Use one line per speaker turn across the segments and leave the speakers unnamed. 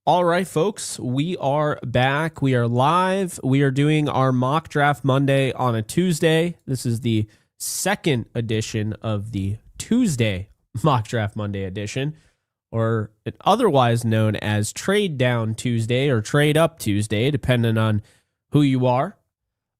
All right, folks, we are back. We are live. We are doing our mock draft Monday on a Tuesday. This is the second edition of the Tuesday mock draft Monday edition, or otherwise known as Trade Down Tuesday or Trade Up Tuesday, depending on who you are.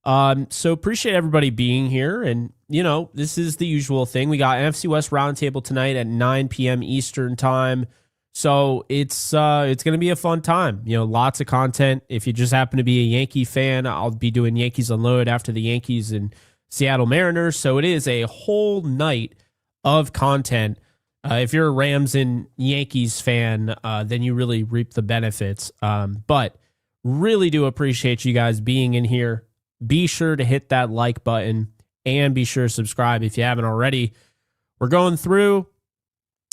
So appreciate everybody being here. And, you know, this is the usual thing. We got NFC West Roundtable tonight at 9 p.m. Eastern time. So it's going to be a fun time. You know, lots of content. If you just happen to be a Yankee fan, I'll be doing Yankees Unload after the Yankees and Seattle Mariners. So it is a whole night of content. If you're a Rams and Yankees fan, then you really reap the benefits. But really do appreciate you guys being in here. Be sure to hit that like button and be sure to subscribe if you haven't already. We're going through.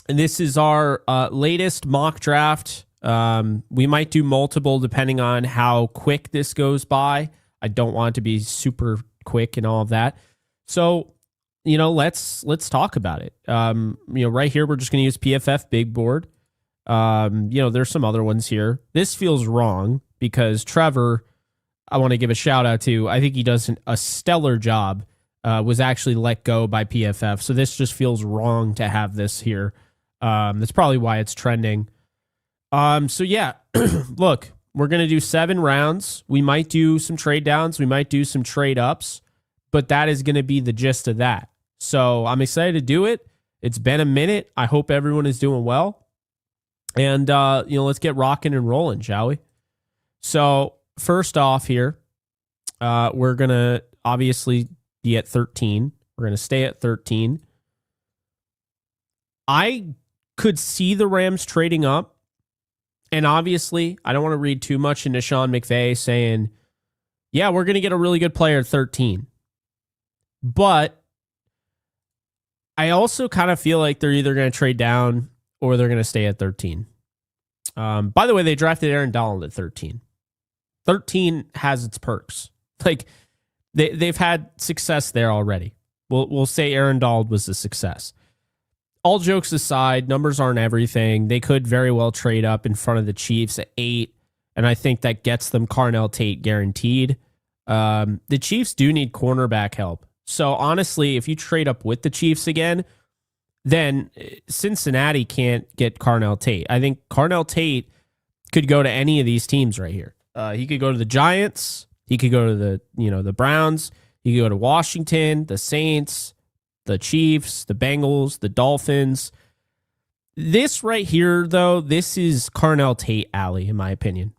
And this is our latest mock draft. We might do multiple depending on how quick this goes by. I don't want it to be super quick and all of that. So, you know, let's talk about it. You know, right here, we're just going to use PFF Big Board. You know, there's some other ones here. This feels wrong because Trevor, I want to give a shout out to, I think he does a stellar job, was actually let go by PFF. So this just feels wrong to have this here. That's probably why it's trending. So yeah, look, we're going to do 7 rounds. We might do some trade downs. We might do some trade ups, but that is going to be the gist of that. So I'm excited to do it. It's been a minute. I hope everyone is doing well. And, you know, let's get rocking and rolling, shall we? So first off here, we're going to obviously be at 13. We're going to stay at 13. I could see the Rams trading up. And obviously, I don't want to read too much into Sean McVay saying, yeah, we're going to get a really good player at 13. But I also kind of feel like they're either going to trade down or they're going to stay at 13. By the way, they drafted Aaron Donald at 13. 13 has its perks. Like, they've had success there already. We'll say Aaron Donald was a success. All jokes aside, numbers aren't everything. They could very well trade up in front of the Chiefs at 8, and I think that gets them Carnell Tate guaranteed. The Chiefs do need cornerback help. So honestly, if you trade up with the Chiefs again, then Cincinnati can't get Carnell Tate. I think Carnell Tate could go to any of these teams right here. He could go to the Giants. He could go to the Browns. He could go to Washington, the Saints, the Chiefs, the Bengals, the Dolphins. This right here, though, this is Carnell Tate alley, in my opinion.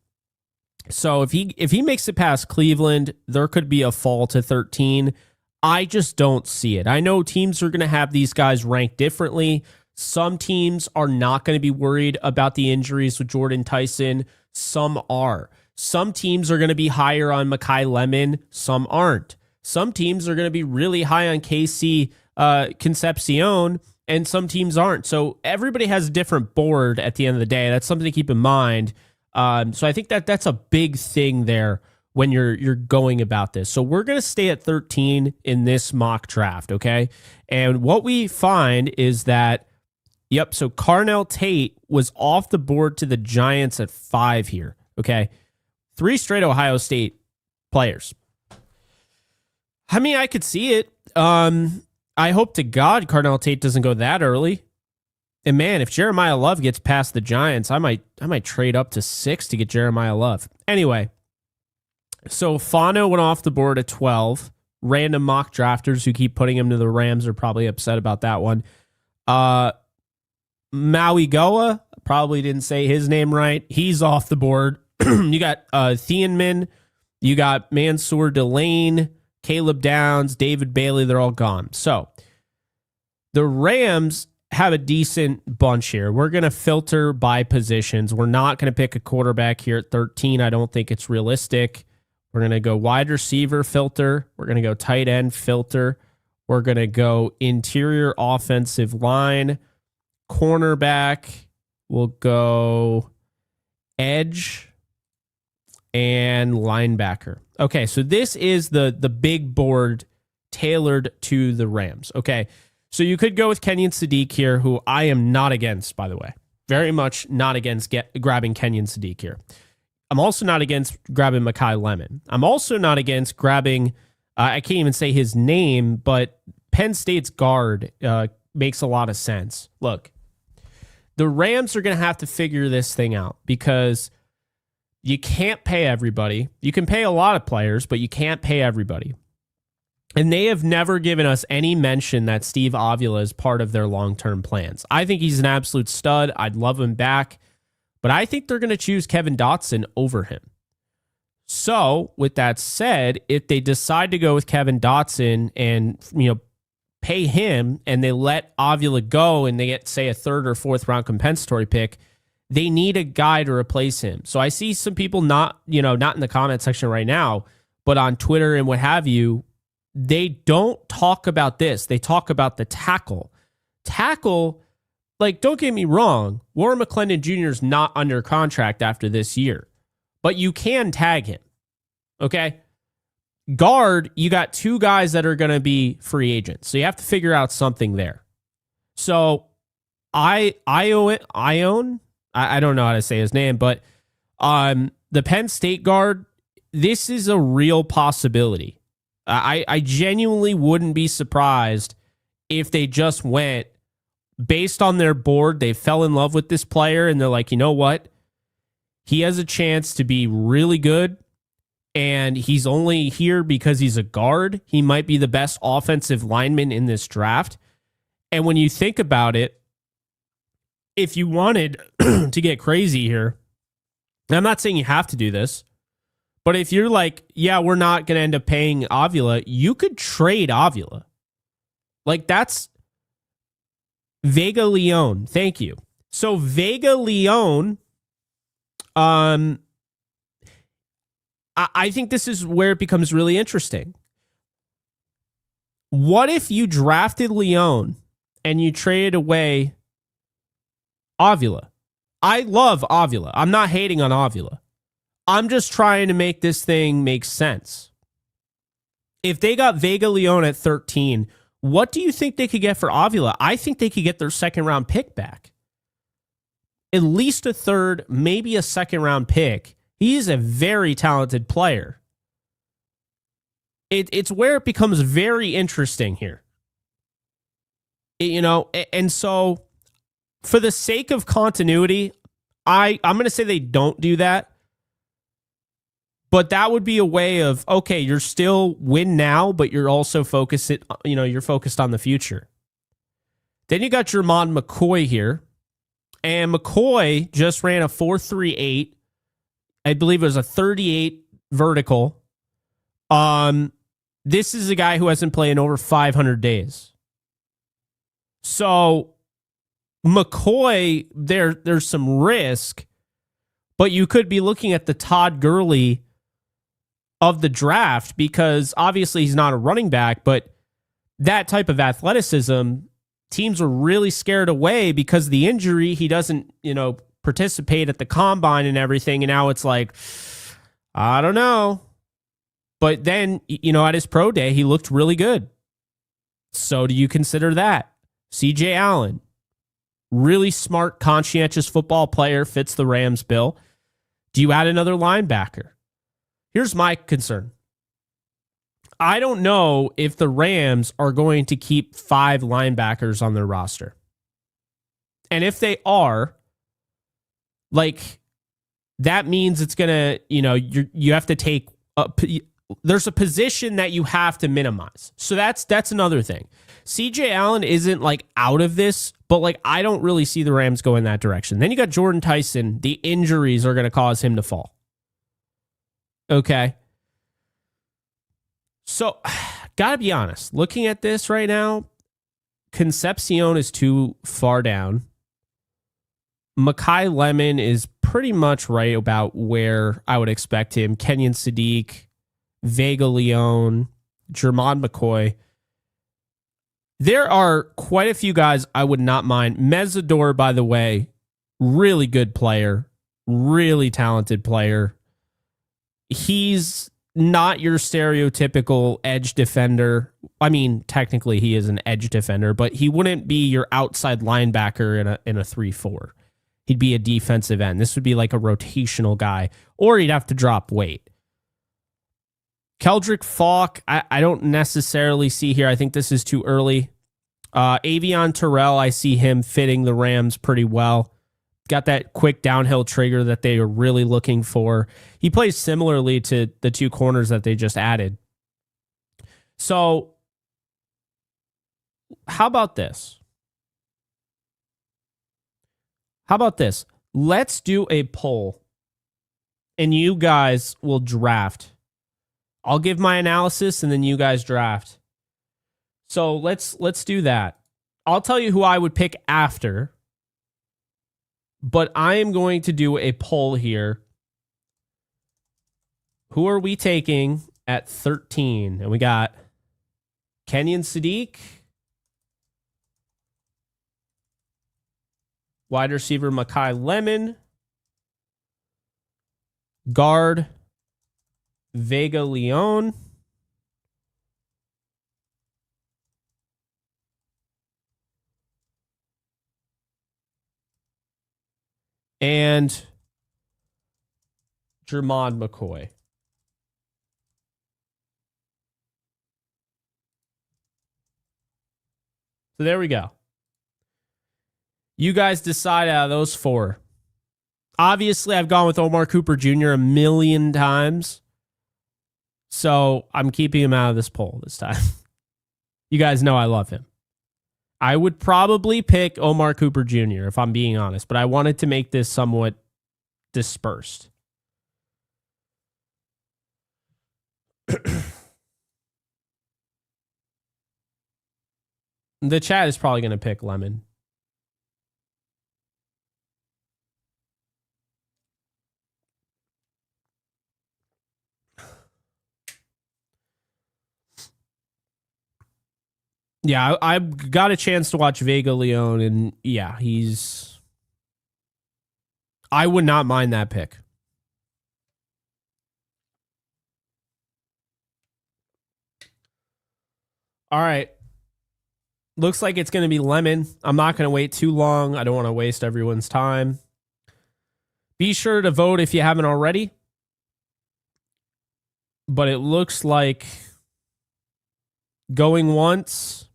So if he makes it past Cleveland, there could be a fall to 13. I just don't see it. I know teams are going to have these guys ranked differently. Some teams are not going to be worried about the injuries with Jordan Tyson. Some are. Some teams are going to be higher on Mekhi Lemon. Some aren't. Some teams are going to be really high on KC Concepcion, and some teams aren't. So everybody has a different board at the end of the day. That's something to keep in mind. So I think that's a big thing there when you're going about this. So we're going to stay at 13 in this mock draft, okay? And what we find is that, yep, so Carnell Tate was off the board to the Giants at 5 here, okay? 3 straight Ohio State players. I mean, I could see it. I hope to God Carnell Tate doesn't go that early. And man, if Jeremiah Love gets past the Giants, I might trade up to 6 to get Jeremiah Love. Anyway, so Fano went off the board at 12. Random mock drafters who keep putting him to the Rams are probably upset about that one. Maui Goa, probably didn't say his name right. He's off the board. You got Thienman. You got Mansour Delane, Caleb Downs, David Bailey. They're all gone. So the Rams have a decent bunch here. We're going to filter by positions. We're not going to pick a quarterback here at 13. I don't think it's realistic. We're going to go wide receiver filter. We're going to go tight end filter. We're going to go interior offensive line, cornerback. We'll go edge and linebacker. Okay, so this is the big board tailored to the Rams. Okay, so you could go with Kenyon Sadiq here, who I am not against, by the way. Very much not against grabbing Kenyon Sadiq here. I'm also not against grabbing Mekhi Lemon. I'm also not against grabbing, I can't even say his name, but Penn State's guard makes a lot of sense. Look, the Rams are going to have to figure this thing out because you can't pay everybody. You can pay a lot of players, but you can't pay everybody. And they have never given us any mention that Steve Avila is part of their long-term plans. I think he's an absolute stud. I'd love him back. But I think they're going to choose Kevin Dotson over him. So, with that said, if they decide to go with Kevin Dotson and, pay him and they let Avila go and they get, say, a third or fourth round compensatory pick, they need a guy to replace him. So I see some people not in the comment section right now, but on Twitter and what have you, they don't talk about this. They talk about the tackle. Tackle, don't get me wrong, Warren McClendon Jr. is not under contract after this year, but you can tag him. Okay? Guard, you got two guys that are going to be free agents. So you have to figure out something there. So I don't know how to say his name, but the Penn State guard, this is a real possibility. I genuinely wouldn't be surprised if they just went based on their board. They fell in love with this player and they're like, you know what? He has a chance to be really good. And he's only here because he's a guard. He might be the best offensive lineman in this draft. And when you think about it, if you wanted to get crazy here, and I'm not saying you have to do this, but if you're like, yeah, we're not going to end up paying Avila, you could trade Avila. That's Vega Leone. Thank you. So Vega Leone, I think this is where it becomes really interesting. What if you drafted Leone and you traded away Avila? I love Avila. I'm not hating on Avila. I'm just trying to make this thing make sense. If they got Vega Leone at 13, what do you think they could get for Avila? I think they could get their second round pick back. At least a third, maybe a second round pick. He's a very talented player. It's where it becomes very interesting here. And so for the sake of continuity, I'm going to say they don't do that. But that would be a way of, okay, you're still win now, but you're also focused on the future. Then you got Jermon McCoy here. And McCoy just ran a 4.38. I believe it was a 38 vertical. This is a guy who hasn't played in over 500 days. So McCoy, there's some risk, but you could be looking at the Todd Gurley of the draft because obviously he's not a running back, but that type of athleticism, teams are really scared away because of the injury. He doesn't, participate at the combine and everything. And now it's like, I don't know. But then, at his pro day, he looked really good. So do you consider that? CJ Allen, really smart, conscientious football player, fits the Rams bill. Do you add another linebacker? Here's my concern. I don't know if the Rams are going to keep 5 linebackers on their roster. And if they are, that means it's going to, you have to take, there's a position that you have to minimize. So that's another thing. CJ Allen isn't out of this, but I don't really see the Rams go in that direction. Then you got Jordan Tyson. The injuries are going to cause him to fall. Okay. So, gotta be honest. Looking at this right now, Concepcion is too far down. Mekhi Lemon is pretty much right about where I would expect him. Kenyon Sadiq, Vega Leone, Jermon McCoy. There are quite a few guys I would not mind. Mesidor, by the way, really good player, really talented player. He's not your stereotypical edge defender. I mean, technically he is an edge defender, but he wouldn't be your outside linebacker in a 3-4. he'd be a defensive end. This would be like a rotational guy, or he'd have to drop weight. Keldrick Falk, I don't necessarily see here. I think this is too early. Avion Terrell, I see him fitting the Rams pretty well. Got that quick downhill trigger that they are really looking for. He plays similarly to the two corners that they just added. So, how about this? Let's do a poll, and you guys will draft. I'll give my analysis, and then you guys draft. So let's do that. I'll tell you who I would pick after, but I am going to do a poll here. Who are we taking at 13? And we got Kenyon Sadiq, wide receiver Makai Lemon, guard Vega Leon, and Jermond McCoy. So there we go. You guys decide out of those four. Obviously, I've gone with Omar Cooper Jr. a million times. So I'm keeping him out of this poll this time. You guys know I love him. I would probably pick Omar Cooper Jr. if I'm being honest, but I wanted to make this somewhat dispersed. The chat is probably going to pick Lemon. Yeah, I got a chance to watch Vega Leon, and yeah, I would not mind that pick. All right. Looks like it's going to be Lemon. I'm not going to wait too long. I don't want to waste everyone's time. Be sure to vote if you haven't already. But it looks like going once,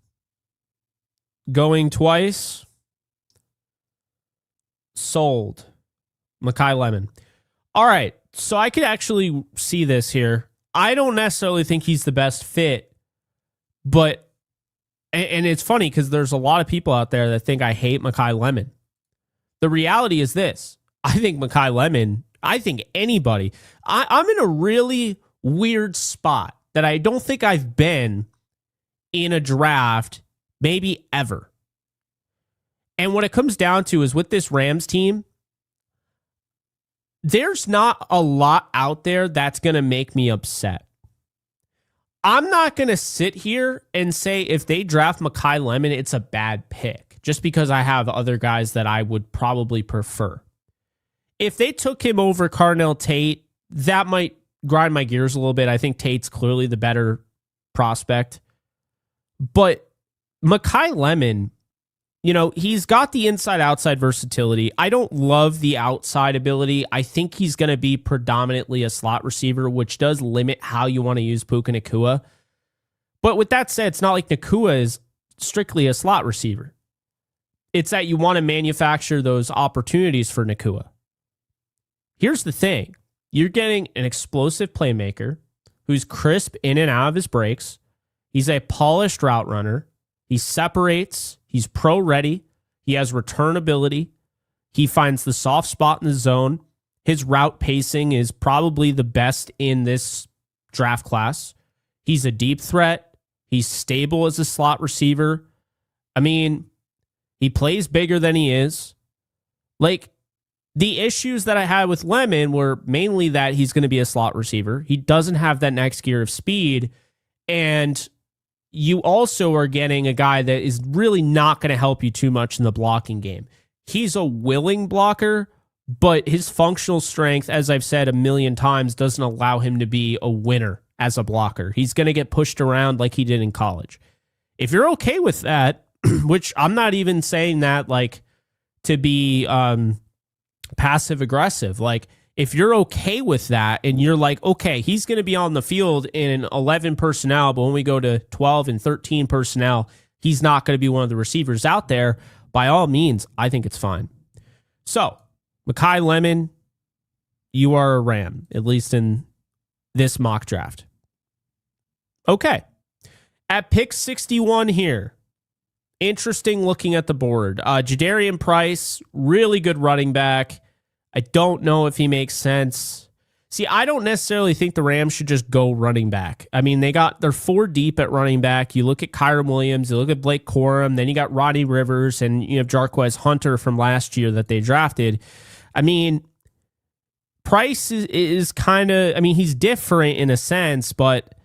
going twice, sold. Makai Lemon. All right. So I could actually see this here. I don't necessarily think he's the best fit, but, and it's funny because there's a lot of people out there that think I hate Makai Lemon. The reality is this. I think Makai Lemon, I think anybody, I'm in a really weird spot that I don't think I've been in a draft maybe ever. And what it comes down to is with this Rams team, there's not a lot out there that's going to make me upset. I'm not going to sit here and say if they draft Makai Lemon, it's a bad pick, just because I have other guys that I would probably prefer. If they took him over Carnell Tate, that might grind my gears a little bit. I think Tate's clearly the better prospect. But Makai Lemon, you know, he's got the inside-outside versatility. I don't love the outside ability. I think he's going to be predominantly a slot receiver, which does limit how you want to use Puka Nacua. But with that said, it's not like Nacua is strictly a slot receiver. It's that you want to manufacture those opportunities for Nacua. Here's the thing. You're getting an explosive playmaker who's crisp in and out of his breaks. He's a polished route runner. He separates. He's pro-ready. He has return ability. He finds the soft spot in the zone. His route pacing is probably the best in this draft class. He's a deep threat. He's stable as a slot receiver. I mean, he plays bigger than he is. Like, the issues that I had with Lemon were mainly that he's going to be a slot receiver. He doesn't have that next gear of speed. And you also are getting a guy that is really not going to help you too much in the blocking game. He's a willing blocker, but his functional strength, as I've said a million times, doesn't allow him to be a winner as a blocker. He's going to get pushed around like he did in college. If you're okay with that, which I'm not even saying that like to be passive aggressive. Like, if you're okay with that and you're like, okay, he's going to be on the field in 11 personnel, but when we go to 12 and 13 personnel, he's not going to be one of the receivers out there, by all means, I think it's fine. So, Mekhi Lemon, you are a Ram, at least in this mock draft. Okay. At pick 61 here, interesting looking at the board. Jadarian Price, really good running back. I don't know if he makes sense. See, I don't necessarily think the Rams should just go running back. I mean, they're 4 deep at running back. You look at Kyren Williams, you look at Blake Corum, then you got Rodney Rivers, and you have Jarquez Hunter from last year that they drafted. I mean, Price is kind of, I mean, he's different in a sense, but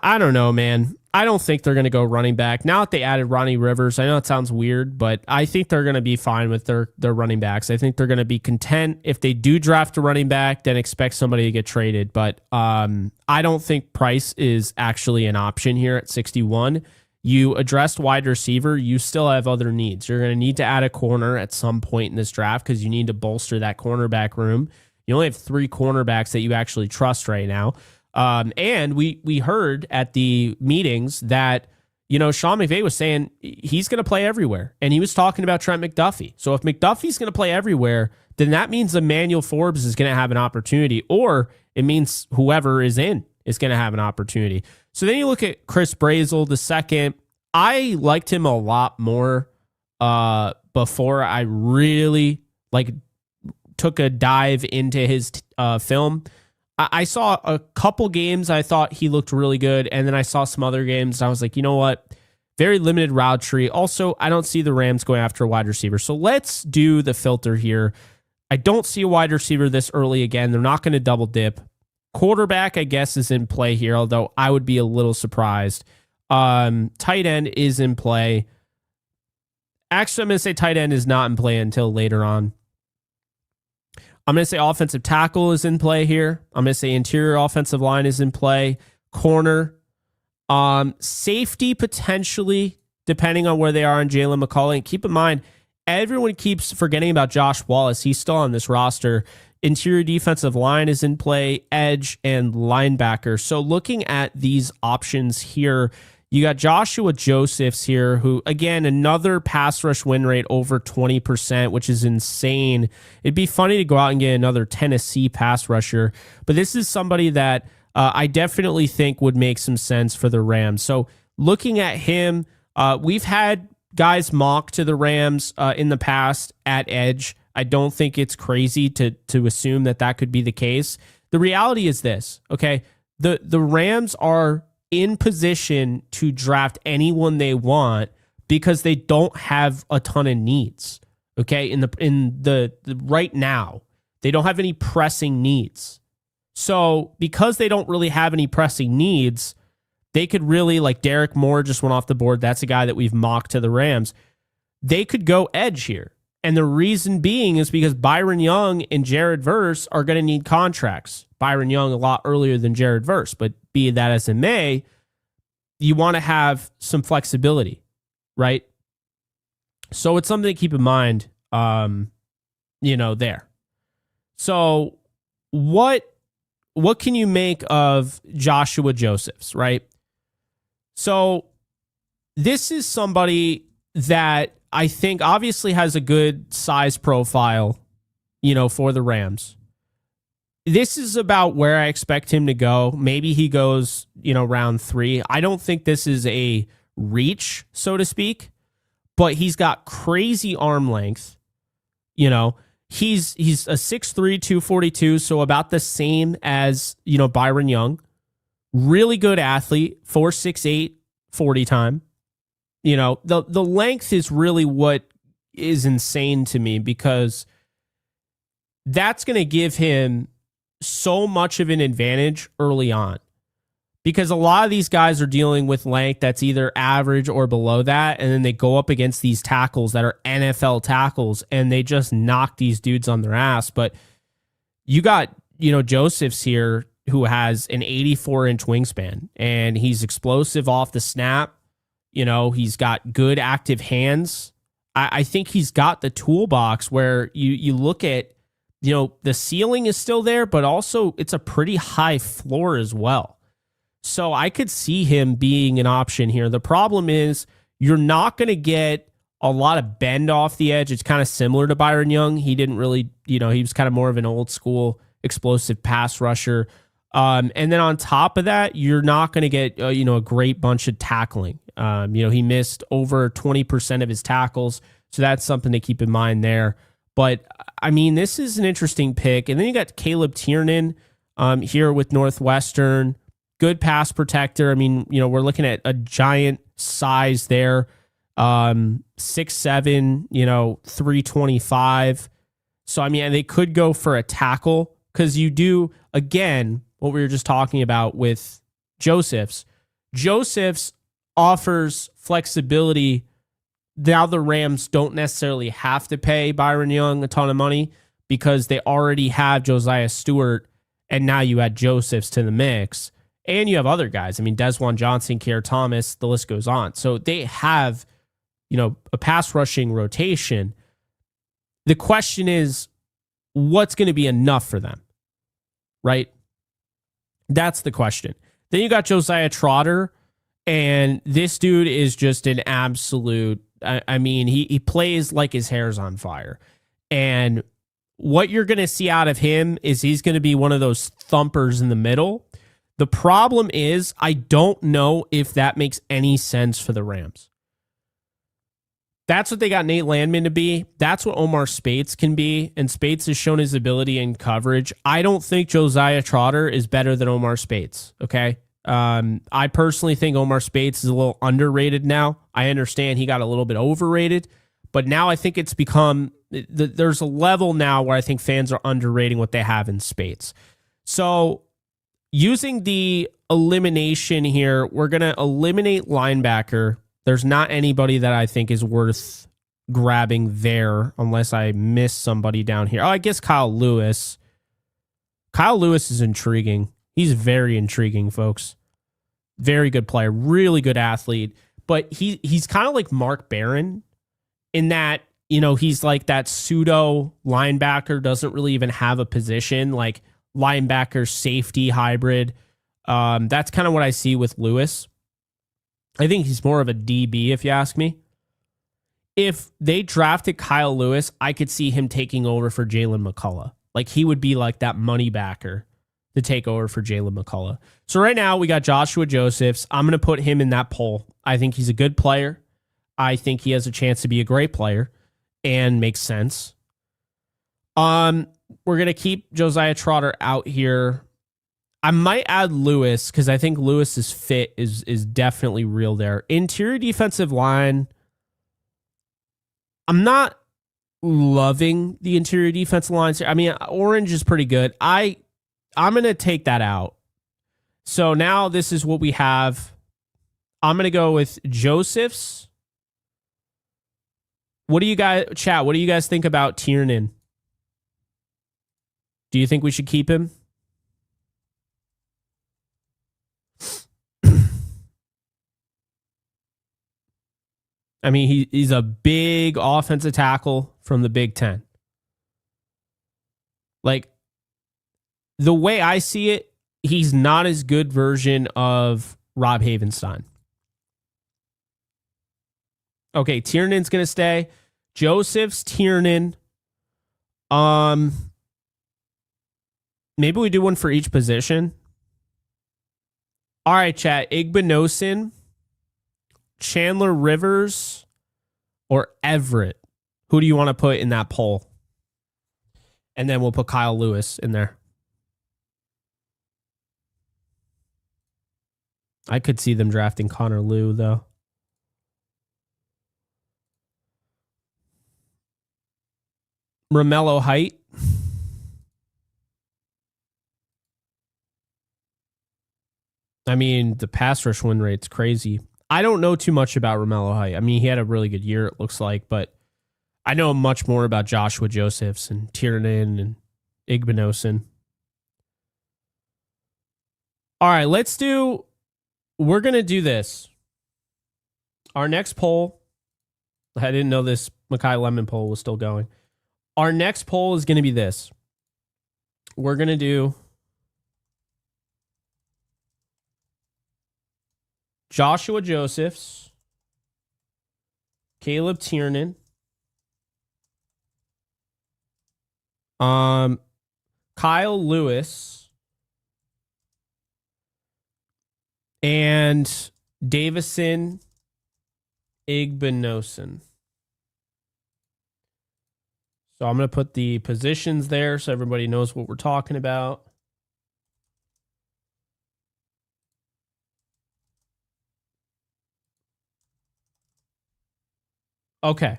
I don't know, man. I don't think they're going to go running back. Now that they added Rodney Rivers, I know it sounds weird, but I think they're going to be fine with their running backs. I think they're going to be content. If they do draft a running back, then expect somebody to get traded. But I don't think Price is actually an option here at 61. You addressed wide receiver. You still have other needs. You're going to need to add a corner at some point in this draft because you need to bolster that cornerback room. You only have 3 cornerbacks that you actually trust right now. And we heard at the meetings that, you know, Sean McVay was saying he's going to play everywhere. And he was talking about Trent McDuffie. So if McDuffie's going to play everywhere, then that means Emmanuel Forbes is going to have an opportunity, or it means whoever is in is going to have an opportunity. So then you look at Chris Brazel, the second. I liked him a lot more before I really took a dive into his film. I saw a couple games. I thought he looked really good. And then I saw some other games. And I was like, you know what? Very limited route tree. Also, I don't see the Rams going after a wide receiver. So let's do the filter here. I don't see a wide receiver this early again. They're not going to double dip. Quarterback, I guess, is in play here, although I would be a little surprised. Tight end is in play. Actually, I'm going to say tight end is not in play until later on. I'm going to say offensive tackle is in play here. I'm going to say interior offensive line is in play. Corner. Safety potentially, depending on where they are on Jalen McCauley. And keep in mind, everyone keeps forgetting about Josh Wallace. He's still on this roster. Interior defensive line is in play. Edge and linebacker. So looking at these options here, you got Joshua Josephs here, who, again, another pass rush win rate over 20%, which is insane. It'd be funny to go out and get another Tennessee pass rusher, but this is somebody that I definitely think would make some sense for the Rams. So looking at him, we've had guys mock to the Rams in the past at edge. I don't think it's crazy to assume that could be the case. The reality is this, okay? The Rams are in position to draft anyone they want because they don't have a ton of needs. Okay, in the right now, they don't have any pressing needs. So because they don't really have any pressing needs, they could really, like Derek Moore just went off the board. That's a guy that we've mocked to the Rams. They could go edge here. And the reason being is because Byron Young and Jared Verse are going to need contracts. Byron Young a lot earlier than Jared Verse, but be that as it may, you want to have some flexibility, right? So it's something to keep in mind, there. So what can you make of Joshua Josephs, right? So this is somebody that I think obviously has a good size profile, for the Rams. This is about where I expect him to go. Maybe he goes, round 3. I don't think this is a reach, so to speak, but he's got crazy arm length. He's a 6'3", 242, so about the same as, Byron Young. Really good athlete, 4.68 40 time. The length is really what is insane to me because that's going to give him so much of an advantage early on, because a lot of these guys are dealing with length that's either average or below that, and then they go up against these tackles that are NFL tackles and they just knock these dudes on their ass. But you got, Josephs here who has an 84-inch wingspan, and he's explosive off the snap. He's got good active hands. I think he's got the toolbox where you look at, the ceiling is still there, but also it's a pretty high floor as well. So I could see him being an option here. The problem is you're not going to get a lot of bend off the edge. It's kind of similar to Byron Young. He didn't really, he was kind of more of an old school explosive pass rusher. And then on top of that, you're not going to get, a great bunch of tackling. He missed over 20% of his tackles. So that's something to keep in mind there. But I mean, this is an interesting pick. And then you got Caleb Tiernan here with Northwestern. Good pass protector. I mean, we're looking at a giant size there. 6'7", 325. So, I mean, they could go for a tackle because you do, again, what we were just talking about with Josephs. Josephs offers flexibility. Now the Rams don't necessarily have to pay Byron Young a ton of money because they already have Josiah Stewart, and now you add Josephs to the mix. And you have other guys. I mean, Desjuan Johnson, Keir Thomas, the list goes on. So they have, a pass rushing rotation. The question is, what's going to be enough for them? Right? That's the question. Then you got Josiah Trotter, and this dude is just an absolute, I mean, he plays like his hair's on fire. And what you're going to see out of him is he's going to be one of those thumpers in the middle. The problem is, I don't know if that makes any sense for the Rams. That's what they got Nate Landman to be. That's what Omar Speights can be. And Speights has shown his ability in coverage. I don't think Josiah Trotter is better than Omar Speights. Okay. I personally think Omar Speights is a little underrated now. I understand he got a little bit overrated, but now I think it's become, there's a level now where I think fans are underrating what they have in Speights. So using the elimination here, we're going to eliminate linebacker. There's not anybody that I think is worth grabbing there unless I miss somebody down here. Oh, I guess Kyle Lewis. Kyle Lewis is intriguing. He's very intriguing, folks. Very good player, really good athlete. But he's kind of like Mark Barron in that, he's like that pseudo linebacker, doesn't really even have a position, like linebacker safety hybrid. That's kind of what I see with Lewis. I think he's more of a DB, if you ask me. If they drafted Kyle Lewis, I could see him taking over for Jalen McCullough. Like, he would be like that money backer to take over for Jalen McCullough. So right now we got Joshua Josephs. I'm going to put him in that poll. I think he's a good player. I think he has a chance to be a great player and makes sense. We're going to keep Josiah Trotter out here. I might add Lewis because I think Lewis's fit is definitely real there. Interior defensive line, I'm not loving the interior defensive lines here. I mean, orange is pretty good. I'm going to take that out. So now this is what we have. I'm going to go with Josephs. What do you guys, chat, what do you guys think about Tiernan? Do you think we should keep him? I mean, he's a big offensive tackle from the Big Ten. Like, the way I see it, he's not as good version of Rob Havenstein. Okay, Tiernan's going to stay. Josephs, Tiernan. Maybe we do one for each position. All right, chat. Igbinosin, Chandler Rivers, or Everett. Who do you want to put in that poll? And then we'll put Kyle Lewis in there. I could see them drafting Connor Liu, though. Romello Height. I mean, the pass rush win rate's crazy. I don't know too much about Romello Height. I mean, he had a really good year, it looks like, but I know much more about Joshua Josephs and Tiernan and Igbinosin. All right, we're going to do this. Our next poll, I didn't know this Makai Lemon poll was still going. Our next poll is going to be this. We're going to do Joshua Josephs, Caleb Tiernan, Kyle Lewis, and Davison Igbinosun. So I'm going to put the positions there so everybody knows what we're talking about. Okay.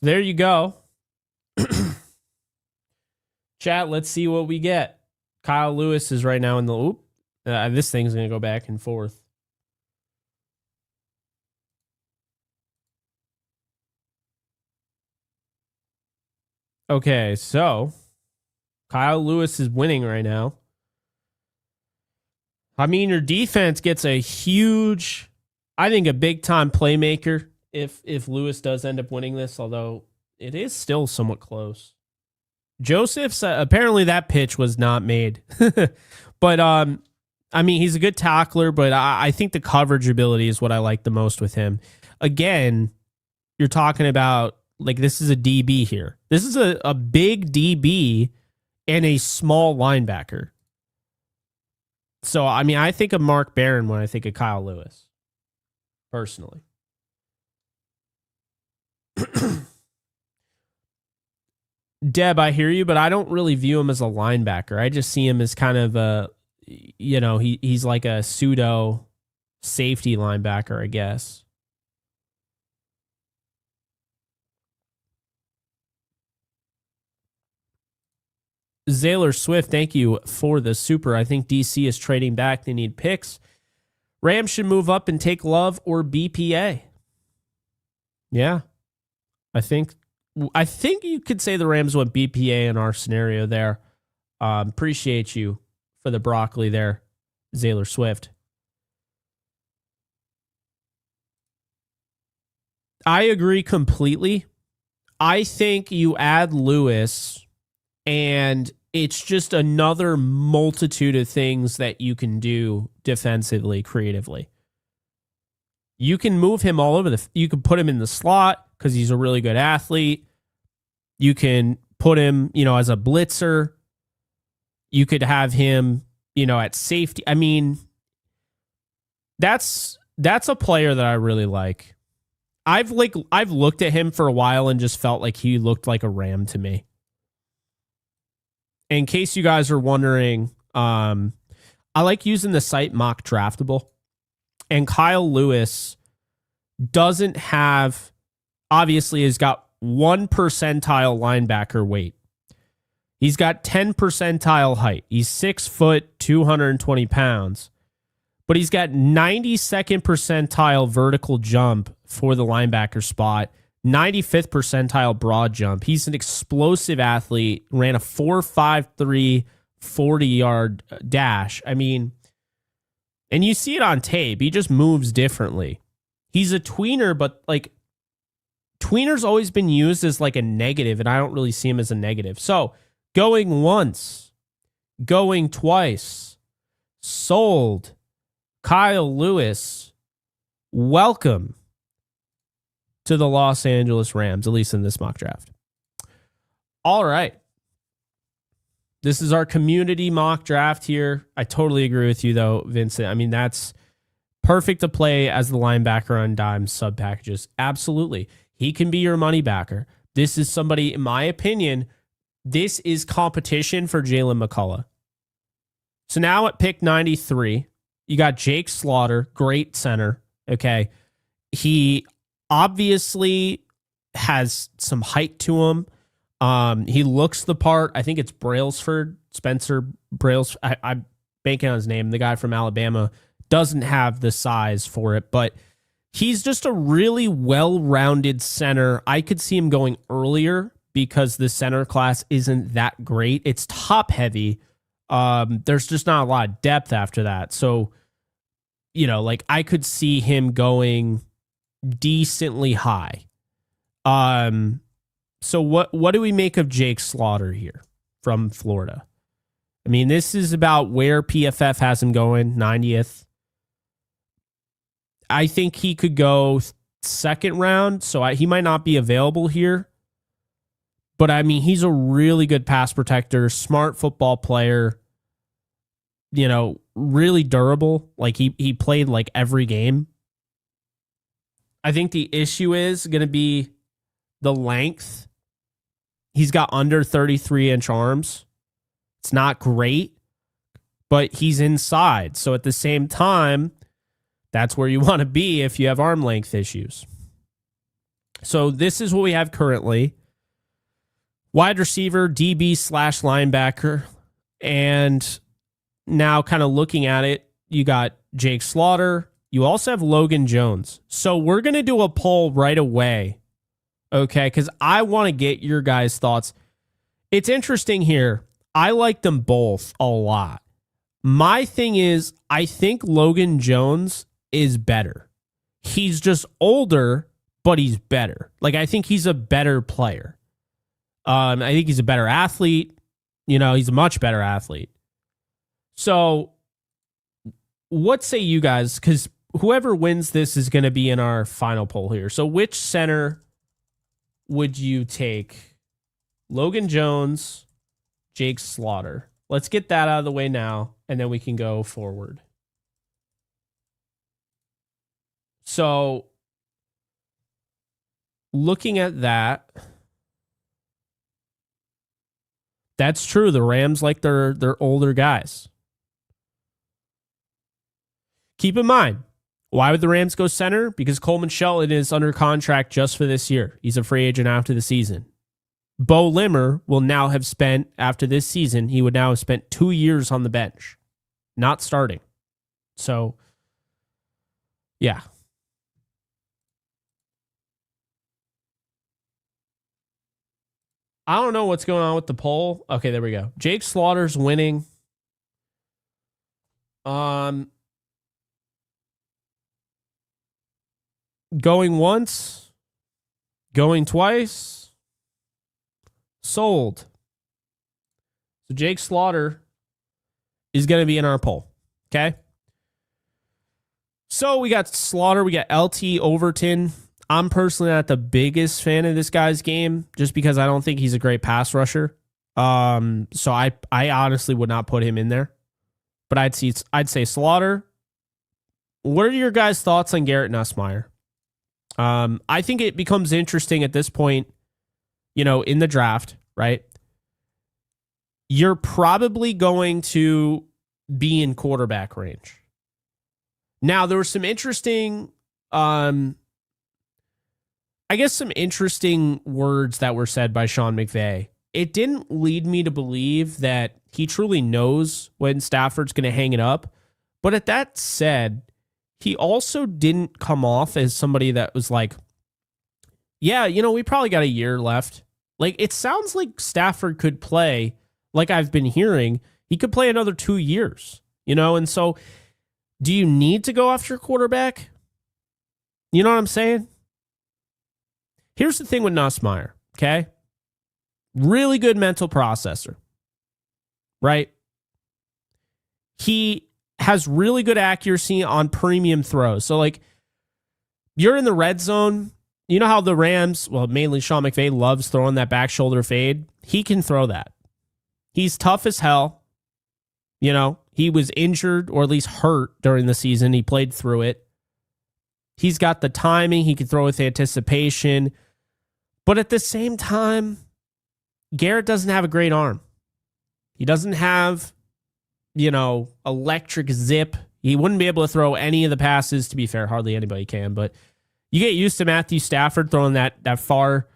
There you go. Chat, let's see what we get. Kyle Lewis is right now in the... this thing's going to go back and forth. Okay, so Kyle Lewis is winning right now. I mean, your defense gets a huge, I think a big-time playmaker if Lewis does end up winning this, although it is still somewhat close. Joseph's, apparently that pitch was not made. But, I mean, he's a good tackler, but I think the coverage ability is what I like the most with him. Again, you're talking about, like, this is a DB here. This is a big DB and a small linebacker. So, I mean, I think of Mark Barron when I think of Kyle Lewis, personally. Deb, I hear you, but I don't really view him as a linebacker. I just see him as kind of a, you know, he's like a pseudo safety linebacker, I guess. Zaylor Swift, thank you for the super. I think DC is trading back. They need picks. Rams should move up and take Love or BPA. Yeah. I think you could say the Rams went BPA in our scenario there. Appreciate you for the broccoli there, Zaylor Swift. I agree completely. I think you add Lewis and it's just another multitude of things that you can do defensively, creatively. You can move him all over you can put him in the slot because he's a really good athlete. You can put him, you know, as a blitzer. You could have him, you know, at safety. I mean, that's a player that I really like. I've looked at him for a while and just felt like he looked like a Ram to me. In case you guys are wondering, I like using the site Mock Draftable. And Kyle Lewis doesn't have, obviously, has got 1 percentile linebacker weight. He's got 10 percentile height. He's 6 foot, 220 pounds. But he's got 92nd percentile vertical jump for the linebacker spot. 95th percentile broad jump. He's an explosive athlete, ran a 4.53 40-yard dash. I mean, and you see it on tape. He just moves differently. He's a tweener, but like tweener's always been used as like a negative, and I don't really see him as a negative. So going once, going twice, sold. Kyle Lewis, welcome to the Los Angeles Rams, at least in this mock draft. All right. This is our community mock draft here. I totally agree with you, though, Vincent. I mean, that's perfect to play as the linebacker on dime sub packages. Absolutely. He can be your money backer. This is somebody, in my opinion, this is competition for Jalen McCullough. So now at pick 93, you got Jake Slaughter, great center. Okay. He obviously has some height to him. He looks the part. I think it's Brailsford, Spencer Brails. I'm banking on his name. The guy from Alabama doesn't have the size for it, but he's just a really well-rounded center. I could see him going earlier because the center class isn't that great. It's top heavy. There's just not a lot of depth after that. So like I could see him going decently high. So what do we make of Jake Slaughter here from Florida? I mean, this is about where PFF has him going, 90th. I think he could go second round, so he might not be available here. But I mean, he's a really good pass protector, smart football player, really durable. Like he played like every game. I think the issue is going to be the length. He's got under 33-inch arms. It's not great, but he's inside. So at the same time, that's where you want to be if you have arm length issues. So this is what we have currently. Wide receiver, DB/linebacker. And now kind of looking at it, you got Jake Slaughter. You also have Logan Jones. So we're going to do a poll right away. Okay, because I want to get your guys' thoughts. It's interesting here. I like them both a lot. My thing is, I think Logan Jones is better. He's just older, but he's better. Like, I think he's a better player. I think he's a better athlete. He's a much better athlete. So what say you guys? Because whoever wins this is going to be in our final poll here. So which center would you take? Logan Jones, Jake Slaughter. Let's get that out of the way now, and then we can go forward. So looking at that, that's true. The Rams like their older guys. Keep in mind, why would the Rams go center? Because Coleman Shelton is under contract just for this year. He's a free agent after the season. Bo Limmer will now have spent, after this season, he would now have spent 2 years on the bench, not starting. So, yeah. I don't know what's going on with the poll. Okay, there we go. Jake Slaughter's winning. Going once, going twice, sold. So Jake Slaughter is going to be in our poll. Okay. So we got Slaughter, we got LT Overton. I'm personally not the biggest fan of this guy's game just because I don't think he's a great pass rusher. So I honestly would not put him in there. But I'd say Slaughter. What are your guys' thoughts on Garrett Nussmeier? I think it becomes interesting at this point, in the draft, right? You're probably going to be in quarterback range. Now, there was some interesting, some interesting words that were said by Sean McVay. It didn't lead me to believe that he truly knows when Stafford's going to hang it up. But at that said, he also didn't come off as somebody that was like, yeah, we probably got a year left. Like, it sounds like Stafford could play, like I've been hearing, he could play another 2 years, And so, do you need to go after a quarterback? You know what I'm saying? Here's the thing with Nussmeier, okay? Really good mental processor, right? He has really good accuracy on premium throws. So, like, you're in the red zone. You know how the Rams, well, mainly Sean McVay, loves throwing that back shoulder fade? He can throw that. He's tough as hell. He was injured or at least hurt during the season. He played through it. He's got the timing. He can throw with anticipation. But at the same time, Garrett doesn't have a great arm. He doesn't have, electric zip. He wouldn't be able to throw any of the passes. To be fair, hardly anybody can. But you get used to Matthew Stafford throwing that far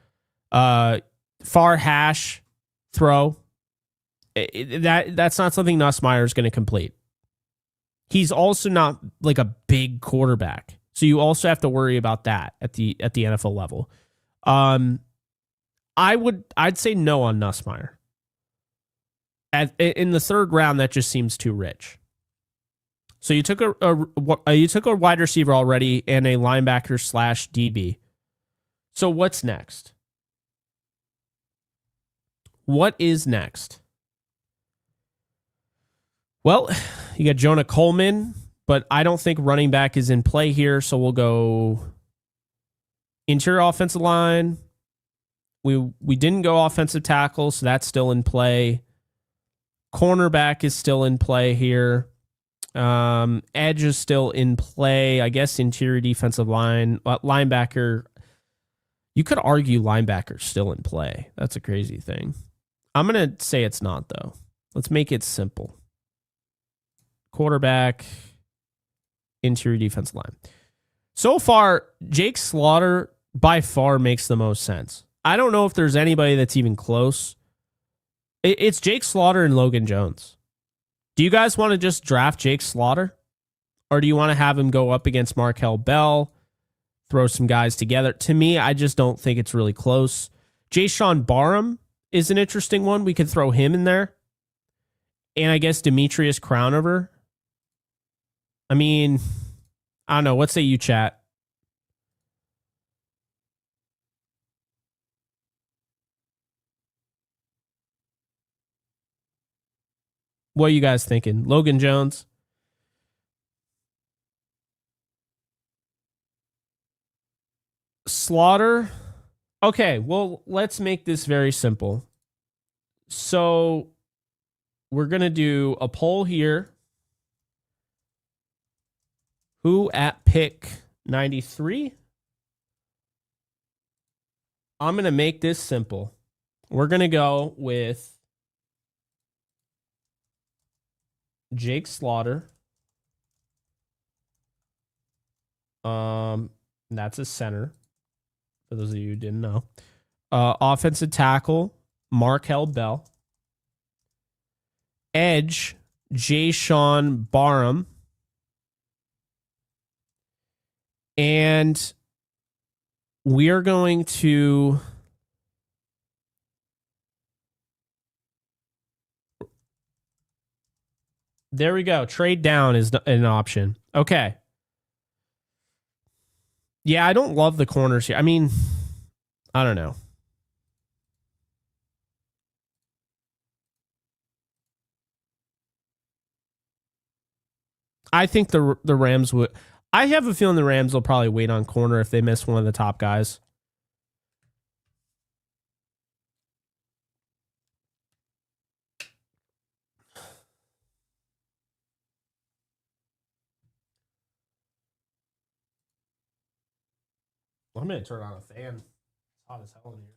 hash throw. That's not something Nussmeier is going to complete. He's also not like a big quarterback, so you also have to worry about that at the NFL level. I'd say no on Nussmeier. In the third round, that just seems too rich. So you took a wide receiver already and a linebacker / DB. So what's next? What is next? Well, you got Jonah Coleman, but I don't think running back is in play here, so we'll go interior offensive line. We didn't go offensive tackle, so that's still in play. Cornerback is still in play here. Edge is still in play. I guess interior defensive line. Linebacker. You could argue linebacker's still in play. That's a crazy thing. I'm going to say it's not, though. Let's make it simple. Quarterback, interior defensive line. So far, Jake Slaughter by far makes the most sense. I don't know if there's anybody that's even close. It's Jake Slaughter and Logan Jones. Do you guys want to just draft Jake Slaughter? Or do you want to have him go up against Markel Bell, throw some guys together? To me, I just don't think it's really close. Jayshon Barham is an interesting one. We could throw him in there. And I guess Demetrius Crownover. I mean, I don't know. What say you, chat? What are you guys thinking? Logan Jones? Slaughter? Okay, well, let's make this very simple. So we're going to do a poll here. Who at pick 93? I'm going to make this simple. We're going to go with Jake Slaughter. That's a center, for those of you who didn't know. Offensive tackle, Markel Bell. Edge, Jayshon Barham. And we are going to there we go. Trade down is an option. Okay. Yeah, I don't love the corners here. I mean, I don't know. I think the Rams would. I have a feeling the Rams will probably wait on corner if they miss one of the top guys. I'm going to turn on a fan. It's hot as hell in here.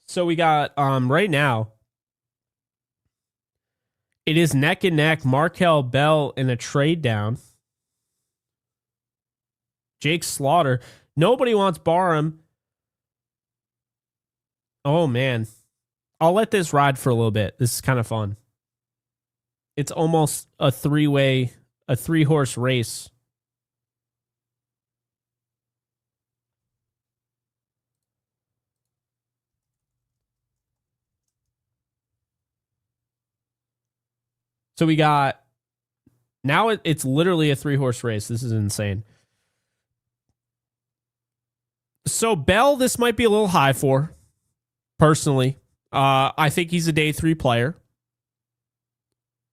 So we got right now, it is neck and neck. Markel Bell in a trade down. Jake Slaughter. Nobody wants Barham. Oh, man. I'll let this ride for a little bit. This is kind of fun. It's almost a three-horse race. So we got, now it's literally a three-horse race. This is insane. So Bell, this might be a little high for, personally. I think he's a day 3 player.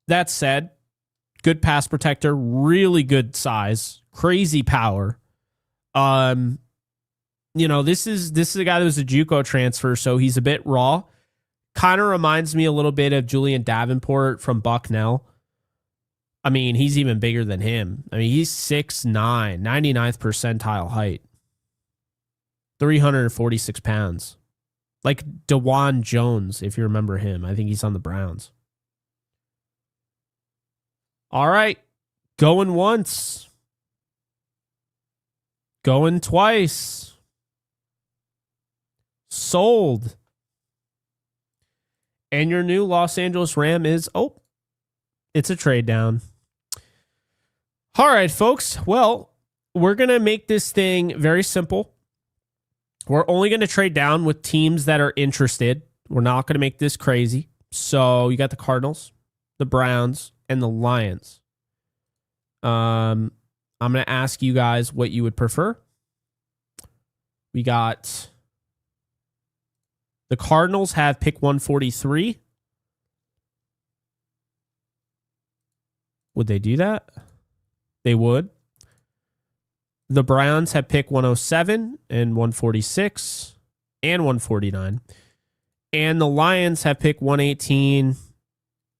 That said, good pass protector, really good size, crazy power. This is a guy that was a JUCO transfer, so he's a bit raw. Kind of reminds me a little bit of Julian Davenport from Bucknell. I mean, he's even bigger than him. I mean, he's 6'9", 99th percentile height. 346 pounds. Like DeJuan Jones, if you remember him. I think he's on the Browns. All right. Going once. Going twice. Sold. And your new Los Angeles Ram is, it's a trade down. All right, folks. Well, we're going to make this thing very simple. We're only going to trade down with teams that are interested. We're not going to make this crazy. So you got the Cardinals, the Browns, and the Lions. I'm going to ask you guys what you would prefer. We got the Cardinals have pick 143. Would they do that? They would. The Browns have pick 107 and 146 and 149. And the Lions have pick 118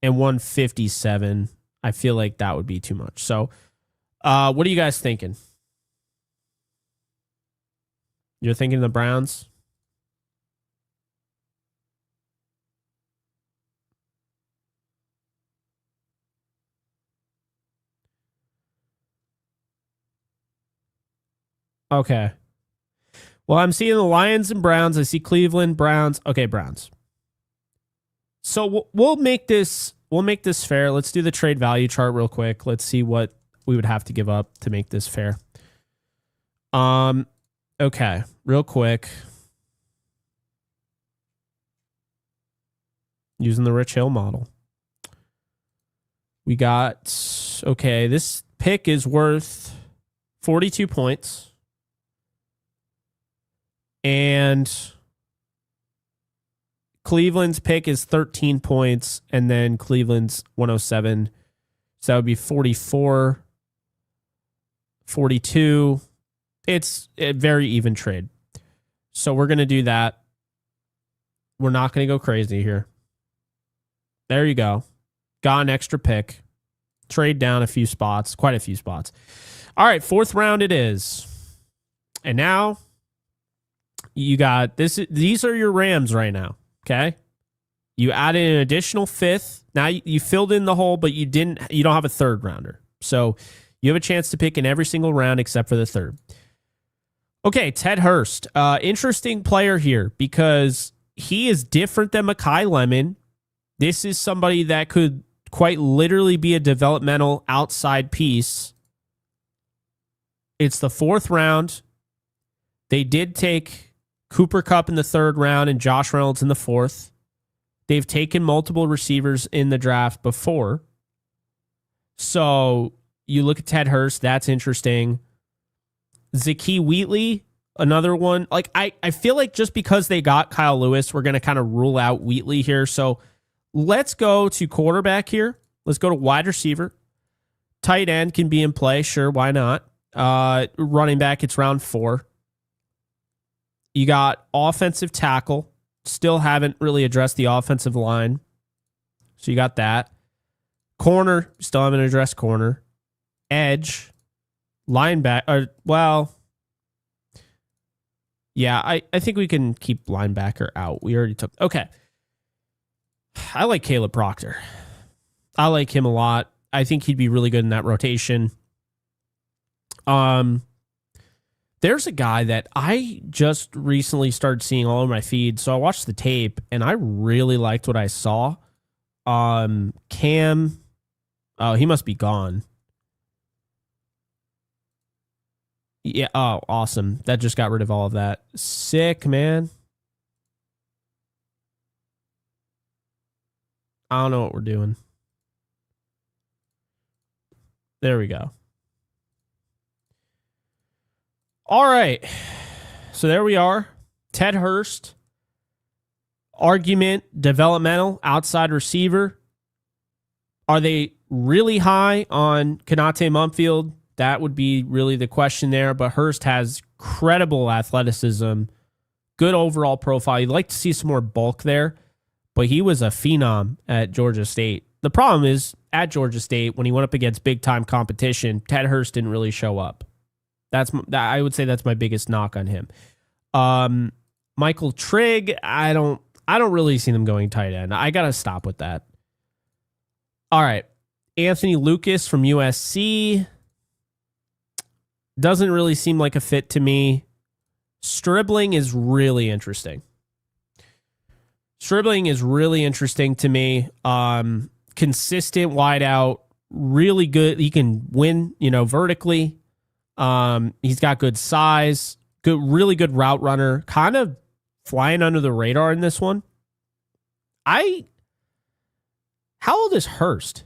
and 157. I feel like that would be too much. So what are you guys thinking? You're thinking the Browns? Okay. Well, I'm seeing the Lions and Browns. I see Cleveland, Browns. Okay, Browns. So we'll make this fair. Let's do the trade value chart real quick. Let's see what we would have to give up to make this fair. Okay, real quick. Using the Rich Hill model. We got, okay, this pick is worth 42 points. And Cleveland's pick is 13 points, and then Cleveland's 107. So that would be 44, 42. It's a very even trade. So we're going to do that. We're not going to go crazy here. There you go. Got an extra pick. Trade down a few spots, quite a few spots. All right, 4th round it is. And now you got this. These are your Rams right now. Okay. You added an additional 5th. Now you filled in the hole, but you don't have a 3rd rounder. So you have a chance to pick in every single round except for the 3rd. Okay. Ted Hurst. Interesting player here because he is different than Mekhi Lemon. This is somebody that could quite literally be a developmental outside piece. It's the 4th round. They did take Cooper Kupp in the 3rd round and Josh Reynolds in the 4th. They've taken multiple receivers in the draft before. So you look at Ted Hurst, that's interesting. Zakee Wheatley, another one. Like I feel like just because they got Kyle Lewis, we're going to kind of rule out Wheatley here. So let's go to quarterback here. Let's go to wide receiver. Tight end can be in play. Sure, why not? Running back, it's round 4. You got offensive tackle. Still haven't really addressed the offensive line. So you got that. Corner, still haven't addressed corner. Edge. Linebacker. Yeah, I think we can keep linebacker out. We already took. Okay. I like Caleb Proctor. I like him a lot. I think he'd be really good in that rotation. There's a guy that I just recently started seeing all over my feed. So I watched the tape and I really liked what I saw. Cam. Oh, he must be gone. Yeah. Oh, awesome. That just got rid of all of that. Sick, man. I don't know what we're doing. There we go. All right. So there we are. Ted Hurst. Argument, developmental, outside receiver. Are they really high on Konate Mumfield? That would be really the question there. But Hurst has credible athleticism, good overall profile. You'd like to see some more bulk there, but he was a phenom at Georgia State. The problem is, at Georgia State, when he went up against big-time competition, Ted Hurst didn't really show up. I would say that's my biggest knock on him. Michael Trigg, I don't really see them going tight end. I gotta stop with that. All right, Anthony Lucas from USC doesn't really seem like a fit to me. Stribling is really interesting. Stribling is really interesting to me. Consistent wideout, really good. He can win, vertically. He's got good size, really good route runner, kind of flying under the radar in this one. How old is Hurst?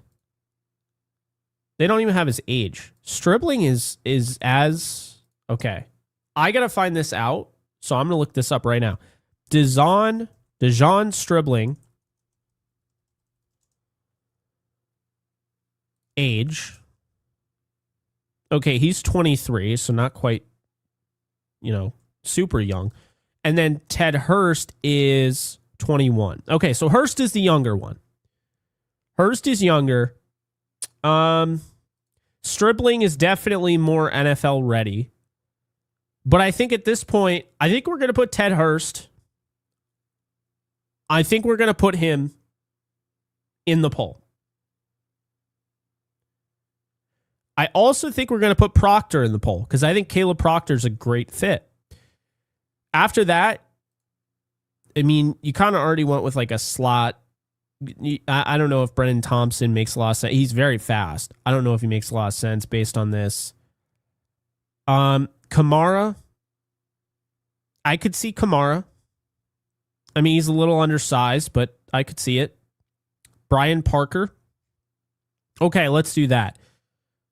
They don't even have his age. Stribling is as okay. I gotta find this out, so I'm gonna look this up right now. Dejan Stribling, age. Okay, he's 23, so not quite, super young. And then Ted Hurst is 21. Okay, so Hurst is the younger one. Hurst is younger. Stribling is definitely more NFL ready. But I think at this point, I think we're going to put Ted Hurst. I think we're going to put him in the poll. I also think we're going to put Proctor in the poll because I think Caleb Proctor is a great fit. After that, I mean, you kind of already went with like a slot. I don't know if Brennan Thompson makes a lot of sense. He's very fast. I don't know if he makes a lot of sense based on this. Kamara. I could see Kamara. I mean, he's a little undersized, but I could see it. Brian Parker. Okay, let's do that.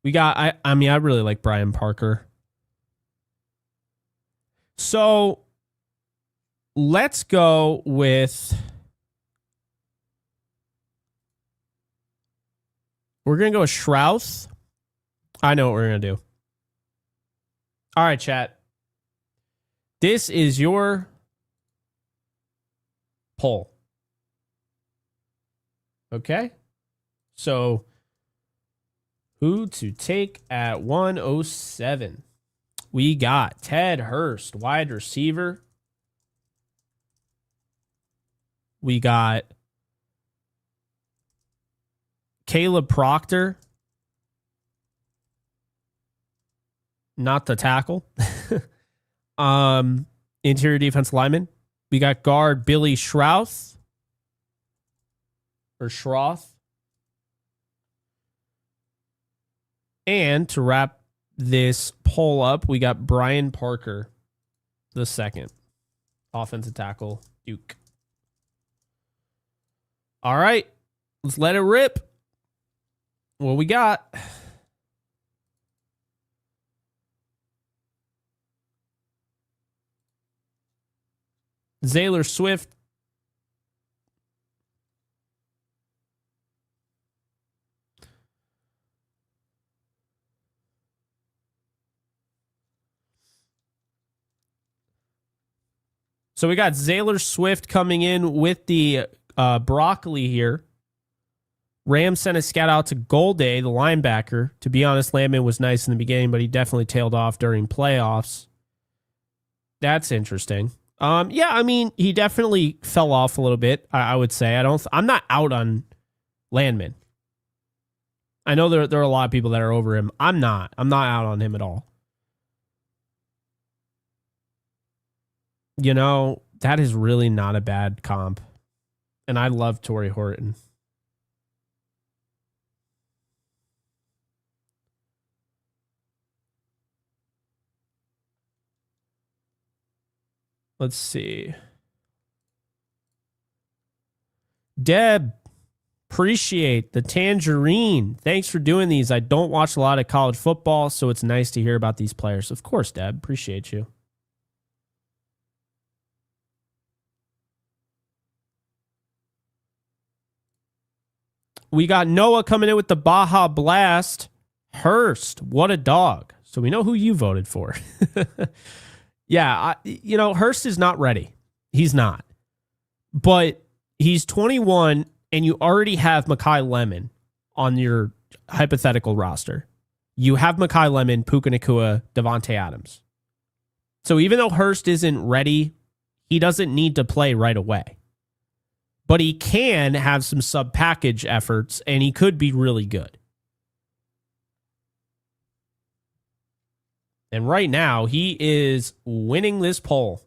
We got, I mean, I really like Brian Parker. So let's go with, we're going to go with Schrouth. I know what we're going to do. All right, chat. This is your poll. Okay? So, who to take at 107? We got Ted Hurst, wide receiver. We got Caleb Proctor, not the tackle. Interior defense lineman. We got guard Billy Schroth. Or Schroth. And to wrap this poll up, we got Brian Parker, the second. Offensive tackle, Duke. All right. Let's let it rip. What we got? Zaylor Swift. So we got Zaylor Swift coming in with the broccoli here. Rams sent a scout out to Golday, the linebacker. To be honest, Landman was nice in the beginning, but he definitely tailed off during playoffs. That's interesting. Yeah, I mean, he definitely fell off a little bit, I would say. I'm not out on Landman. I know there are a lot of people that are over him. I'm not out on him at all. You know, that is really not a bad comp. And I love Torrey Horton. Let's see. Deb, appreciate the tangerine. Thanks for doing these. I don't watch a lot of college football, so it's nice to hear about these players. Of course, Deb. Appreciate you. We got Noah coming in with the Baja Blast. Hurst, what a dog. So we know who you voted for. Yeah, Hurst is not ready. He's not. But he's 21, and you already have Mekhi Lemon on your hypothetical roster. You have Mekhi Lemon, Puka Nacua, Devontae Adams. So even though Hurst isn't ready, he doesn't need to play right away. But he can have some sub-package efforts, and he could be really good. And right now, he is winning this poll.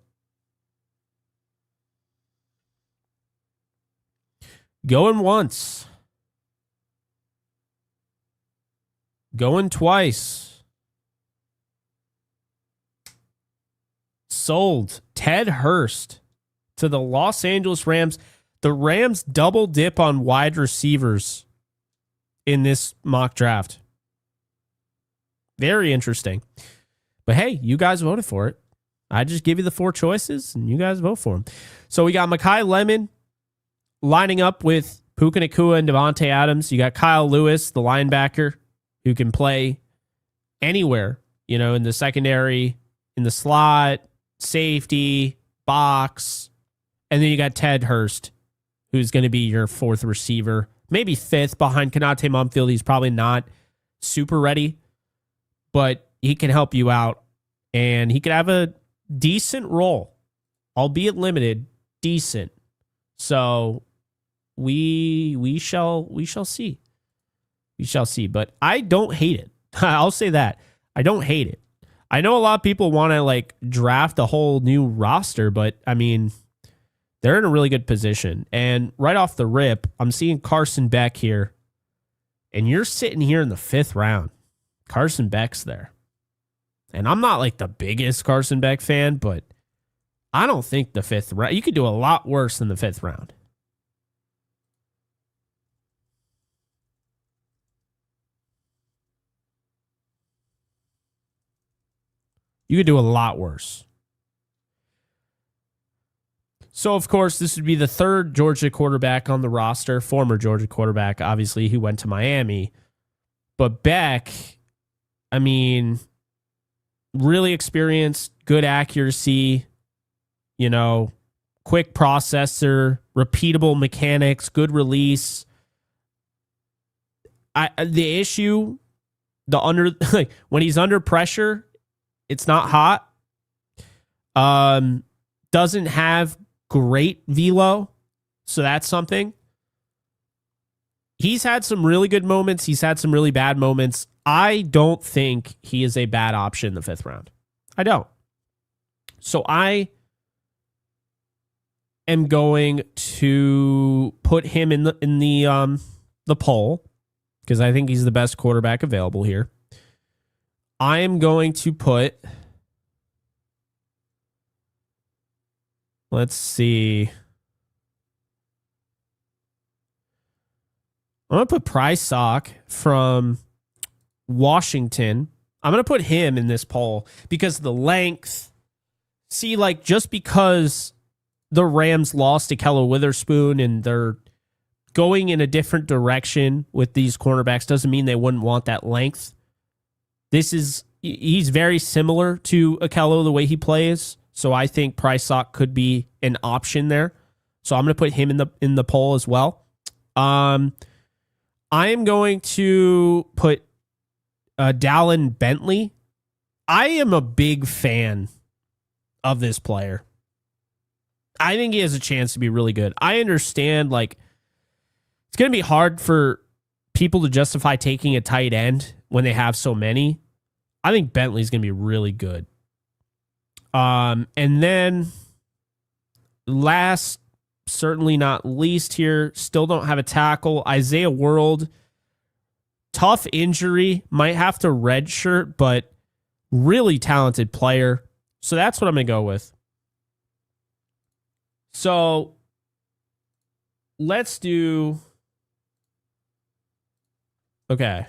Going once. Going twice. sold Ted Hurst to the Los Angeles Rams. The Rams double dip on wide receivers in this mock draft. Very interesting. But hey, you guys voted for it. I just give you the 4 choices, and you guys vote for them. So we got Mekhi Lemon lining up with Puka Nacua and Devontae Adams. You got Kyle Lewis, the linebacker, who can play anywhere, in the secondary, in the slot, safety, box. And then you got Ted Hurst, who's going to be your 4th receiver, maybe 5th behind Konate Mumfield. He's probably not super ready, but he can help you out, and he could have a decent role, albeit limited, decent. So we shall see. We shall see, but I don't hate it. I'll say that. I don't hate it. I know a lot of people want to draft a whole new roster, but I mean, they're in a really good position. And right off the rip, I'm seeing Carson Beck here, and you're sitting here in the 5th round. Carson Beck's there. And I'm not the biggest Carson Beck fan, but I don't think the 5th round, you could do a lot worse than the 5th round. You could do a lot worse. So, of course, this would be the 3rd Georgia quarterback on the roster, former Georgia quarterback. Obviously, he went to Miami. But Beck, I mean, really experienced, good accuracy, quick processor, repeatable mechanics, good release. The issue, when he's under pressure, it's not hot. Doesn't have great velo, so that's something. He's had some really good moments. He's had some really bad moments. I don't think he is a bad option in the 5th round. I don't. So I am going to put him in the poll because I think he's the best quarterback available here. I am going to put, let's see. I'm going to put Prysock from Washington. I'm going to put him in this poll because the length. See, just because the Rams lost to Kello Witherspoon and they're going in a different direction with these cornerbacks doesn't mean they wouldn't want that length. He's very similar to Akello the way he plays, so I think Prysock could be an option there. So I'm going to put him in the poll as well. I am going to put Dallin Bentley. I am a big fan of this player. I think he has a chance to be really good. I understand it's going to be hard for people to justify taking a tight end when they have so many. I think Bentley's going to be really good. And then last, certainly not least here, still don't have a tackle. Isaiah World, tough injury, might have to redshirt, but really talented player. So that's what I'm going to go with. So let's do... Okay.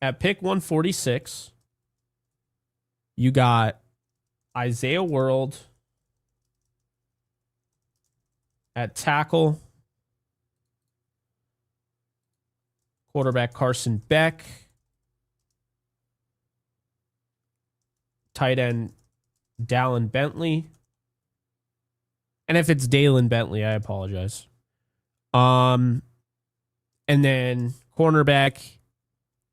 At pick 146, you got Isaiah World. At tackle, quarterback Carson Beck. Tight end Dallin Bentley. And if it's Dalen Bentley, I apologize. And then cornerback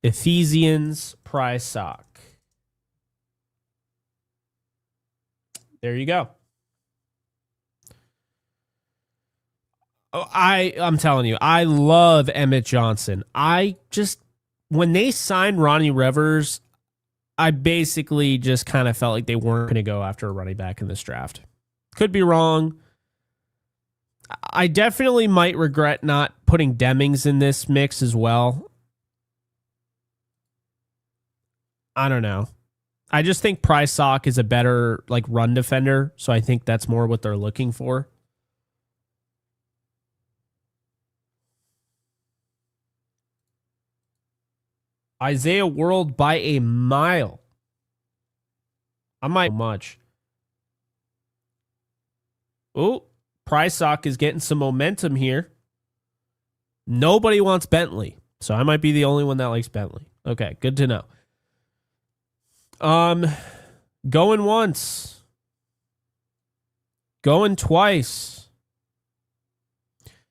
Ephesians Prysock. There you go. I'm telling you, I love Emmett Johnson. When they signed Ronnie Rivers, I basically just kind of felt like they weren't going to go after a running back in this draft. Could be wrong. I definitely might regret not putting Demings in this mix as well. I don't know. I just think Prysock is a better like run defender, so I think that's more what they're looking for. Isaiah World by a mile. I might much. Oh, Prysock is getting some momentum here. Nobody wants Bentley, so I might be the only one that likes Bentley. Okay, good to know. Going once. Going twice.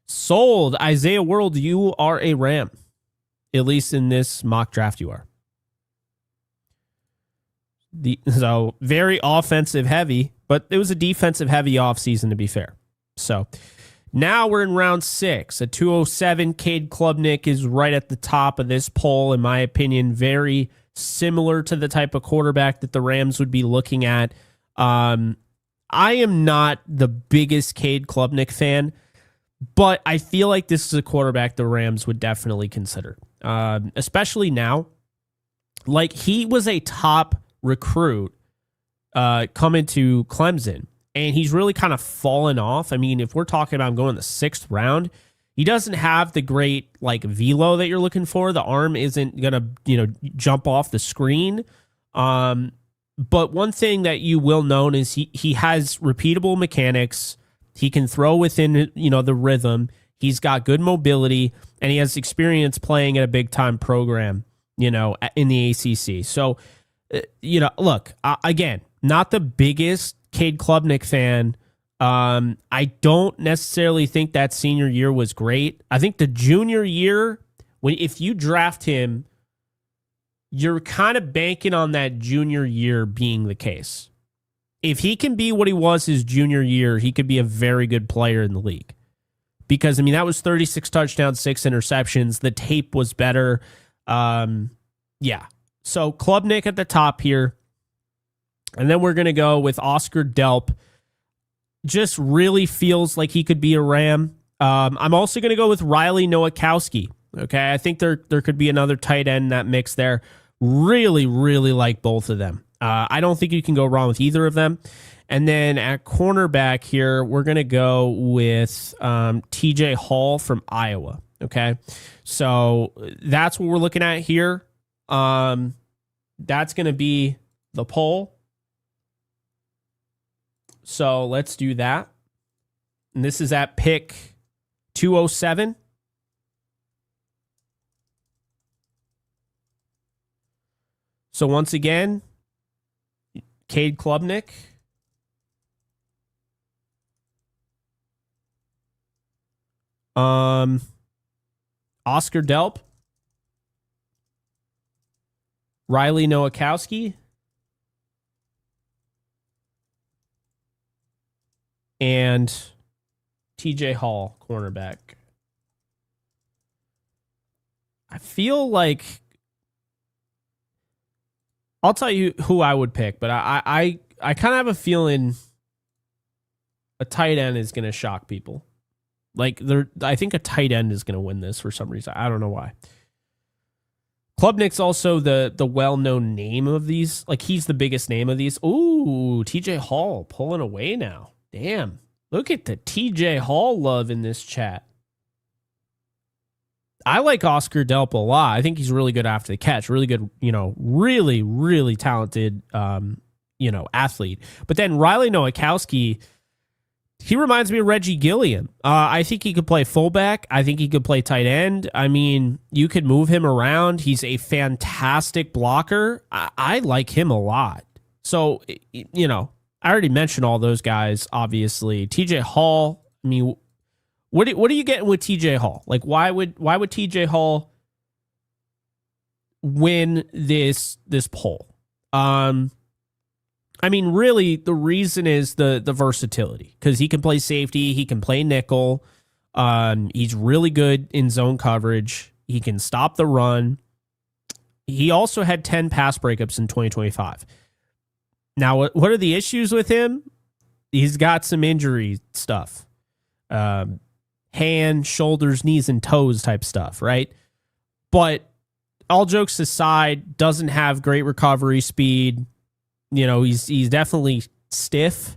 Sold. Isaiah World, you are a Ram. At least in this mock draft, you are. So very offensive heavy, but it was a defensive heavy offseason, to be fair. So now we're in round 6. At 207, Cade Klubnik is right at the top of this poll, in my opinion. Very similar to the type of quarterback that the Rams would be looking at. I am not the biggest Cade Klubnik fan, but I feel like this is a quarterback the Rams would definitely consider, especially now. Like, he was a top recruit coming to Clemson, and he's really kind of fallen off. I mean, if we're talking about him going the 6th round, he doesn't have the great like velo that you're looking for. The arm isn't gonna jump off the screen. But one thing that you will know is he has repeatable mechanics. He can throw within the rhythm. He's got good mobility, and he has experience playing at a big time program in the ACC. So look, again, not the biggest Cade Klubnik fan. I don't necessarily think that senior year was great. I think the junior year, if you draft him, you're kind of banking on that junior year being the case. If he can be what he was his junior year, he could be a very good player in the league. Because, I mean, that was 36 touchdowns, 6 interceptions. The tape was better. Yeah. So Klubnik at the top here. And then we're going to go with Oscar Delp. Just really feels like he could be a Ram. I'm also going to go with Riley Nowakowski. Okay, I think there could be another tight end in that mix there. Really, really like both of them. I don't think you can go wrong with either of them. And then at cornerback here, we're going to go with TJ Hall from Iowa. Okay, so that's what we're looking at here. That's going to be the poll. So let's do that. And this is at pick 207. So once again, Cade Klubnik. Oscar Delp. Riley Nowakowski. And TJ Hall, cornerback. I feel like I'll tell you who I would pick, but I kind of have a feeling a tight end is going to shock people. Like, I think a tight end is going to win this for some reason. I don't know why. Klubnik's also the well-known name of these. Like, he's the biggest name of these. Ooh, TJ Hall pulling away now. Damn. Look at the TJ Hall love in this chat. I like Oscar Delp a lot. I think he's really good after the catch. Really good, really, really talented, athlete. But then Riley Nowakowski, he reminds me of Reggie Gilliam. I think he could play fullback. I think he could play tight end. I mean, you could move him around. He's a fantastic blocker. I like him a lot. So, I already mentioned all those guys, obviously. TJ Hall, I mean, what are you getting with TJ Hall? Like, why would TJ Hall win this poll? I mean, really, the reason is the versatility, because he can play safety, he can play nickel. He's really good in zone coverage. He can stop the run. He also had 10 pass breakups in 2025. Now, what are the issues with him? He's got some injury stuff. Hand, shoulders, knees, and toes type stuff, right? But all jokes aside, doesn't have great recovery speed. You know, he's definitely stiff.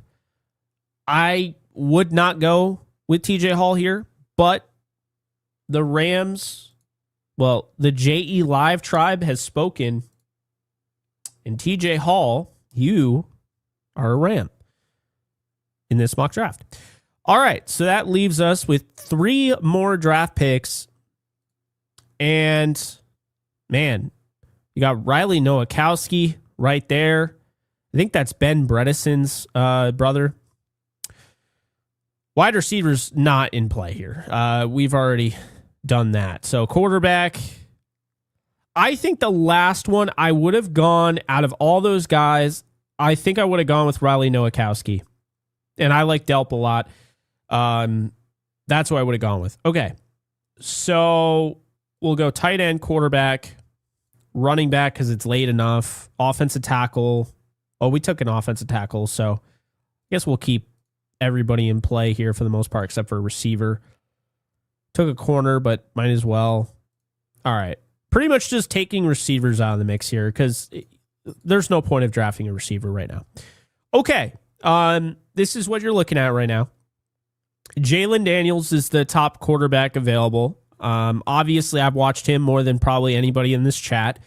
I would not go with TJ Hall here, but the Rams, well, the JE Live tribe has spoken, and TJ Hall, you are a Ram in this mock draft. All right, so that leaves us with 3 more draft picks. And, man, you got Riley Nowakowski right there. I think that's Ben Bredesen's brother. Wide receivers not in play here. We've already done that. So quarterback, I think the last one I would have gone out of all those guys, I think I would have gone with Riley Nowakowski. And I like Delp a lot. That's what I would have gone with. Okay. So we'll go tight end, quarterback, running back because it's late enough, offensive tackle. Oh, we took an offensive tackle, so I guess we'll keep everybody in play here for the most part except for a receiver. Took a corner, but might as well. All right. Pretty much just taking receivers out of the mix here because there's no point of drafting a receiver right now. Okay. This is what you're looking at right now. Jalen Daniels is the top quarterback available. Obviously, I've watched him more than probably anybody in this chat.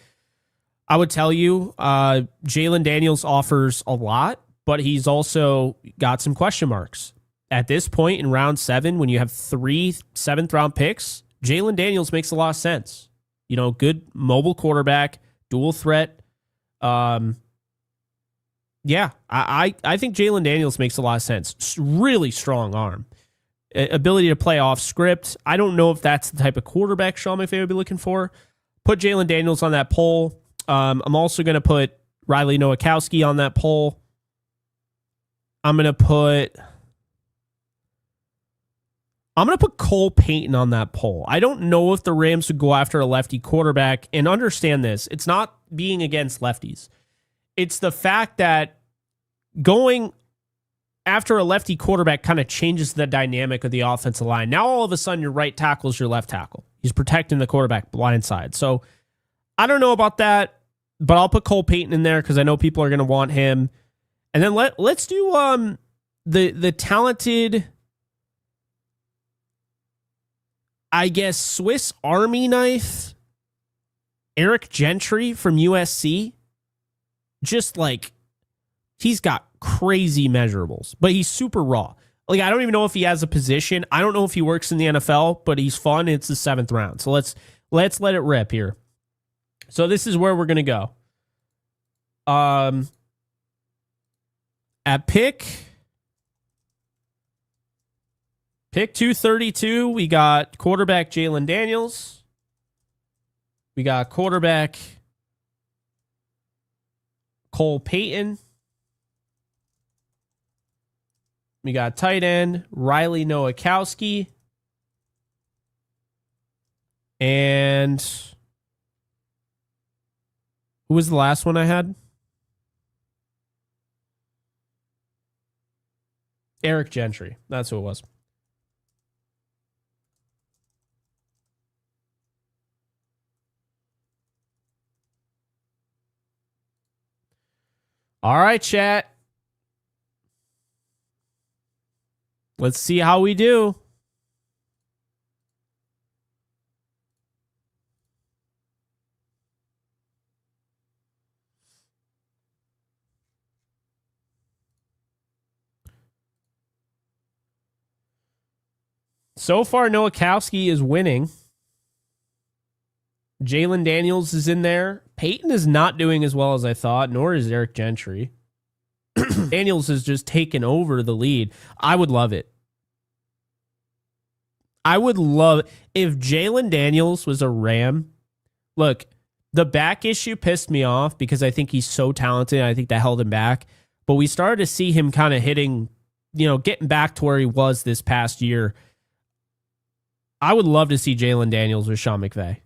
I would tell you, Jalen Daniels offers a lot, but he's also got some question marks. At this point in round 7, when you have 3 7th-round picks, Jalen Daniels makes a lot of sense. You know, good mobile quarterback, dual threat. Yeah, I think Jalen Daniels makes a lot of sense. Really strong arm. Ability to play off script. I don't know if that's the type of quarterback Sean McVay would be looking for. Put Jalen Daniels on that poll. I'm also going to put Riley Nowakowski on that poll. I'm going to put Cole Payton on that poll. I don't know if the Rams would go after a lefty quarterback. And understand this, it's not being against lefties. It's the fact that going after a lefty quarterback kind of changes the dynamic of the offensive line. Now, all of a sudden, your right tackle is your left tackle. He's protecting the quarterback blind side. So I don't know about that, but I'll put Cole Payton in there because I know people are going to want him. And then let's do the talented, I guess, Swiss Army knife, Eric Gentry from USC. Just like, he's got crazy measurables, but he's super raw. Like, I don't even know if he has a position. I don't know if he works in the NFL, but he's fun. It's the 7th round. So let's let it rip here. So this is where we're going to go. At pick 232, we got quarterback Jalen Daniels. We got quarterback Cole Payton. We got tight end Riley Nowakowski. And who was the last one I had? Eric Gentry. That's who it was. All right, chat. Let's see how we do. So far, Nowakowski is winning. Jalen Daniels is in there. Peyton is not doing as well as I thought, nor is Eric Gentry. Daniels has just taken over the lead. I would love it. I would love if Jalen Daniels was a Ram. Look, the back issue pissed me off because I think he's so talented. I think that held him back. But we started to see him kind of hitting, getting back to where he was this past year. I would love to see Jalen Daniels with Sean McVay.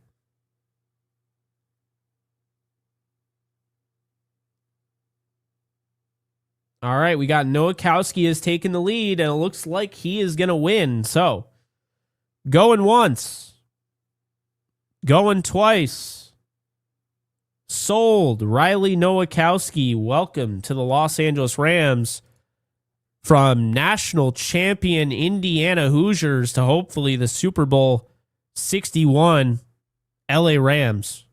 All right, we got Nowakowski has taken the lead, and it looks like he is going to win. So, going once, going twice, Sold. Riley Nowakowski, welcome to the Los Angeles Rams. From national champion Indiana Hoosiers to hopefully the Super Bowl 61 LA Rams.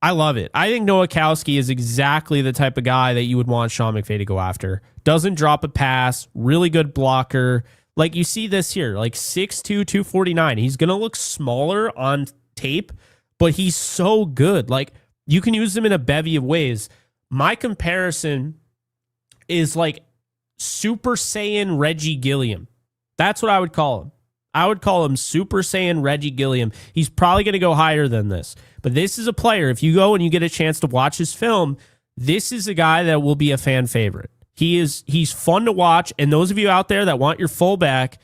I love it. I think Nowakowski is exactly the type of guy that you would want Sean McVay to go after. Doesn't drop a pass, really good blocker. Like you see this here, like 6'2", 249. He's going to look smaller on tape, but he's so good. Like you can use him in a bevy of ways. My comparison is like Super Saiyan Reggie Gilliam. That's what I would call him. I would call him Super Saiyan Reggie Gilliam. He's probably going to go higher than this. But this is a player, if you go and you get a chance to watch his film, this is a guy that will be a fan favorite. He's fun to watch, and those of you out there that want your fullback,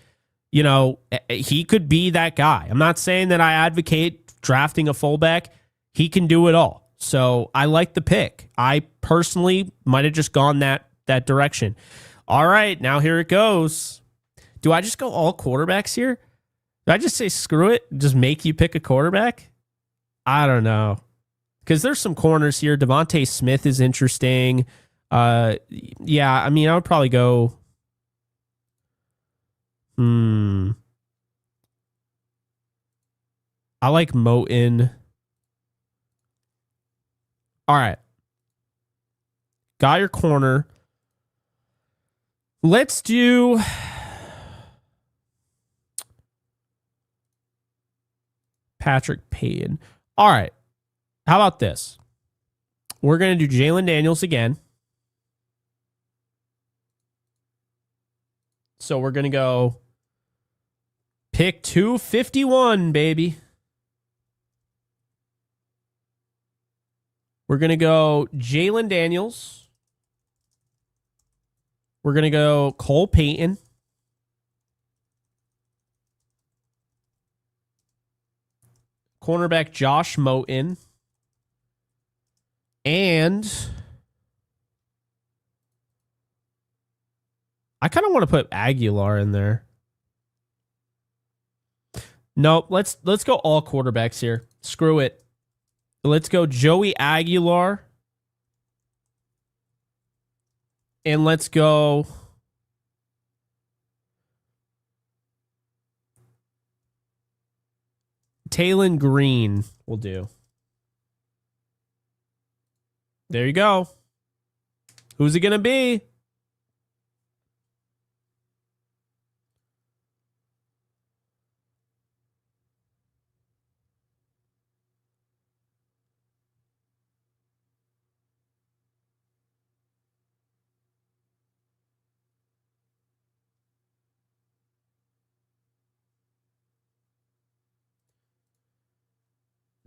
you know, he could be that guy. I'm not saying that I advocate drafting a fullback. He can do it all. So I like the pick. I personally might have just gone that direction. All right, now here it goes. Do I just go all quarterbacks here? Do I just say screw it, just make you pick a quarterback? I don't know. Because there's some corners here. Devontae Smith is interesting. Yeah, I mean, I would probably go... I like Moton. All right. Got your corner. Let's do... Patrick Payton. All right. How about this? We're going to do Jalen Daniels again. So we're going to go pick 251, baby. We're going to go Jalen Daniels. We're going to go Cole Payton. Cornerback Josh Moton. And I kind of want to put Aguilar in there. Nope, let's go all quarterbacks here. Screw it. Let's go Joey Aguilar. And let's go Taylon Green will do. There you go. Who's it going to be?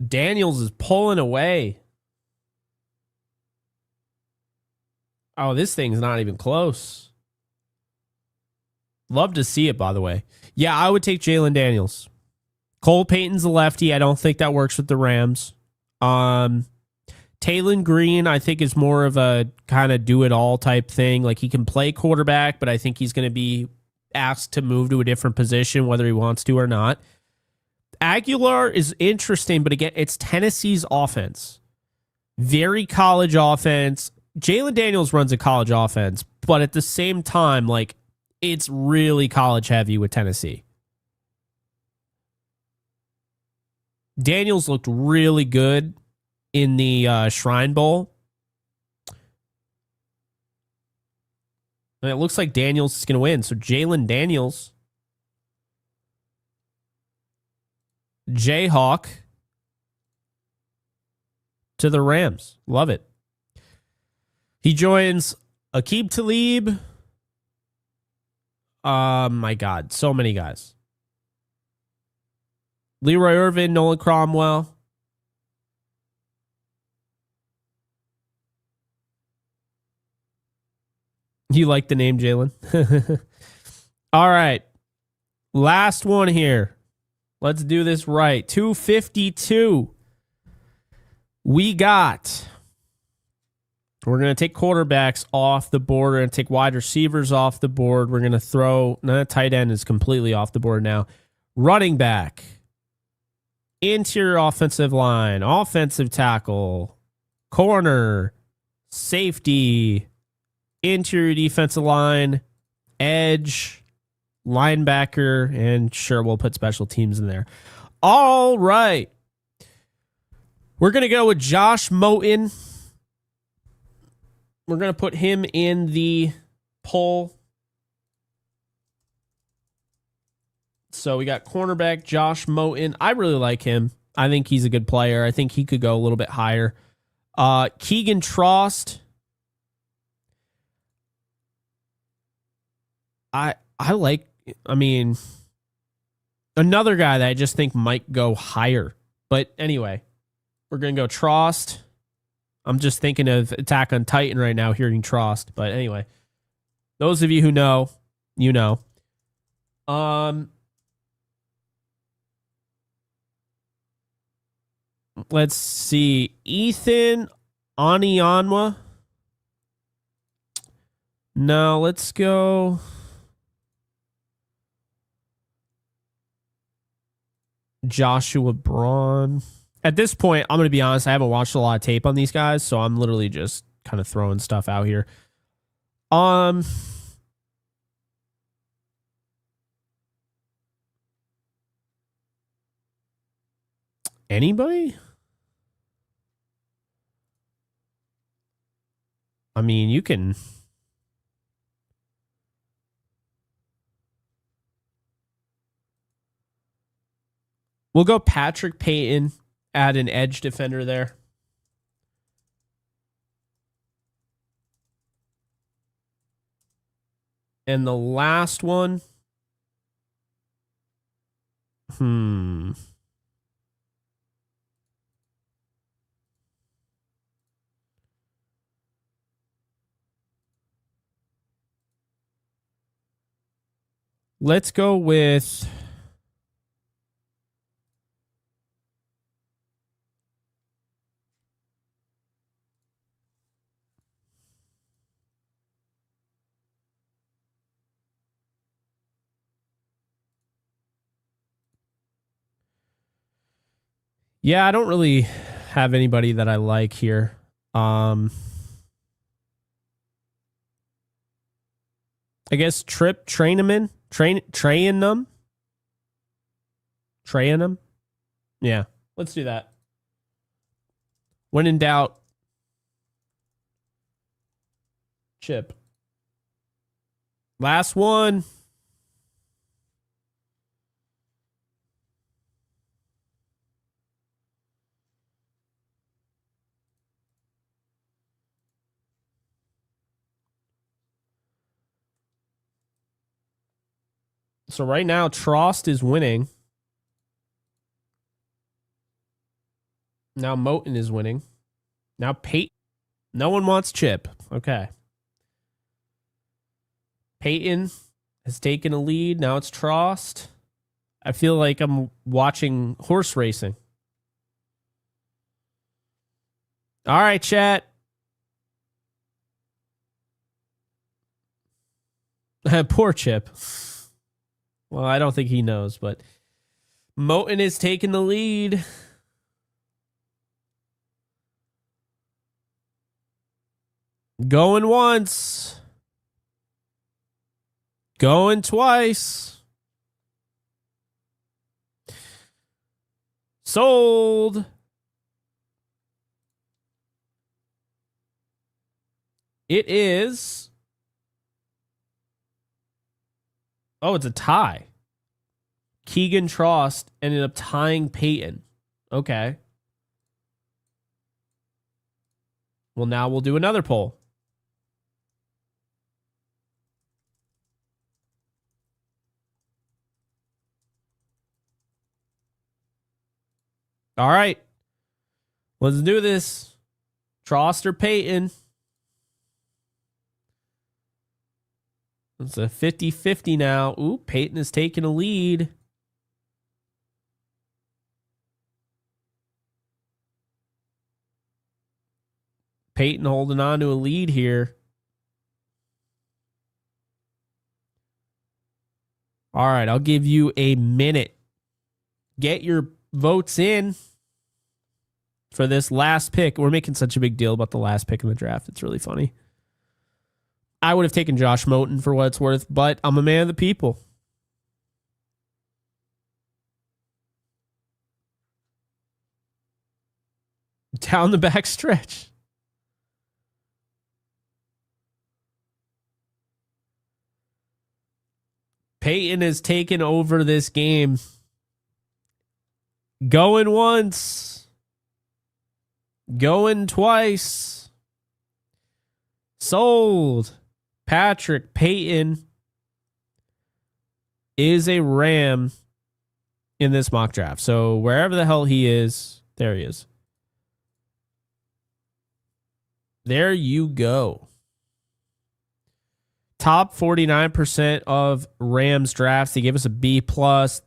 Daniels is pulling away. Oh, this thing's not even close. Love to see it, by the way. Yeah, I would take Jalen Daniels. Cole Payton's a lefty. I don't think that works with the Rams. Taylon Green, I think, is more of a kind of do-it-all type thing. Like, he can play quarterback, but I think he's going to be asked to move to a different position, whether he wants to or not. Aguilar is interesting, but again, it's Tennessee's offense. Very college offense. Jalen Daniels runs a college offense, but at the same time, like, it's really college heavy with Tennessee. Daniels looked really good in the Shrine Bowl. And it looks like Daniels is going to win. So Jalen Daniels, Jayhawk to the Rams. Love it. He joins Aqib Talib. My God, so many guys. Leroy Irvin, Nolan Cromwell. You like the name, Jalen? All right. Last one here. Let's do this right. 252. We're going to take quarterbacks off the board. We're going to take wide receivers off the board. We're going to throw... No, tight end is completely off the board now. Running back. Interior offensive line, offensive tackle, corner, safety, interior defensive line, edge, linebacker, and sure, we'll put special teams in there. All right. We're going to go with Josh Moten. We're going to put him in the poll. So we got cornerback Josh Moten. I really like him. I think he's a good player. I think he could go a little bit higher. Keegan Trost. I mean, another guy that I just think might go higher. But anyway, we're going to go Trost. I'm just thinking of Attack on Titan right now, hearing Trost. But anyway, those of you who know, you know. Let's see. Ethan Anianwa. No, let's go. Joshua Braun. At this point, I'm going to be honest, I haven't watched a lot of tape on these guys, so I'm literally just kind of throwing stuff out here. Anybody? I mean, you can. We'll go Patrick Payton, add an edge defender there. And the last one. Let's go with yeah, I don't really have anybody that I like here. I guess Trainum. Yeah, let's do that. When in doubt, Chip. Last one. So right now, Trost is winning. Now Moten is winning. Now Peyton. No one wants Chip. Okay. Peyton has taken a lead. Now it's Trost. I feel like I'm watching horse racing. All right, chat. Poor Chip. Well, I don't think he knows, but Moten is taking the lead. Going once. Going twice. Sold. It is. Oh, it's a tie. Keegan Trost ended up tying Peyton. Okay. Well, now we'll do another poll. All right. Let's do this. Trost or Peyton? It's a 50-50 now. Ooh, Peyton is taking a lead. Peyton holding on to a lead here. All right, I'll give you a minute. Get your votes in for this last pick. We're making such a big deal about the last pick in the draft. It's really funny. I would have taken Josh Moten for what it's worth, but I'm a man of the people. Down the back stretch. Peyton has taken over this game. Going once. Going twice. Sold. Patrick Peyton is a Ram in this mock draft. So wherever the hell he is, there he is. There you go. Top 49% of Rams drafts. They gave us a B+.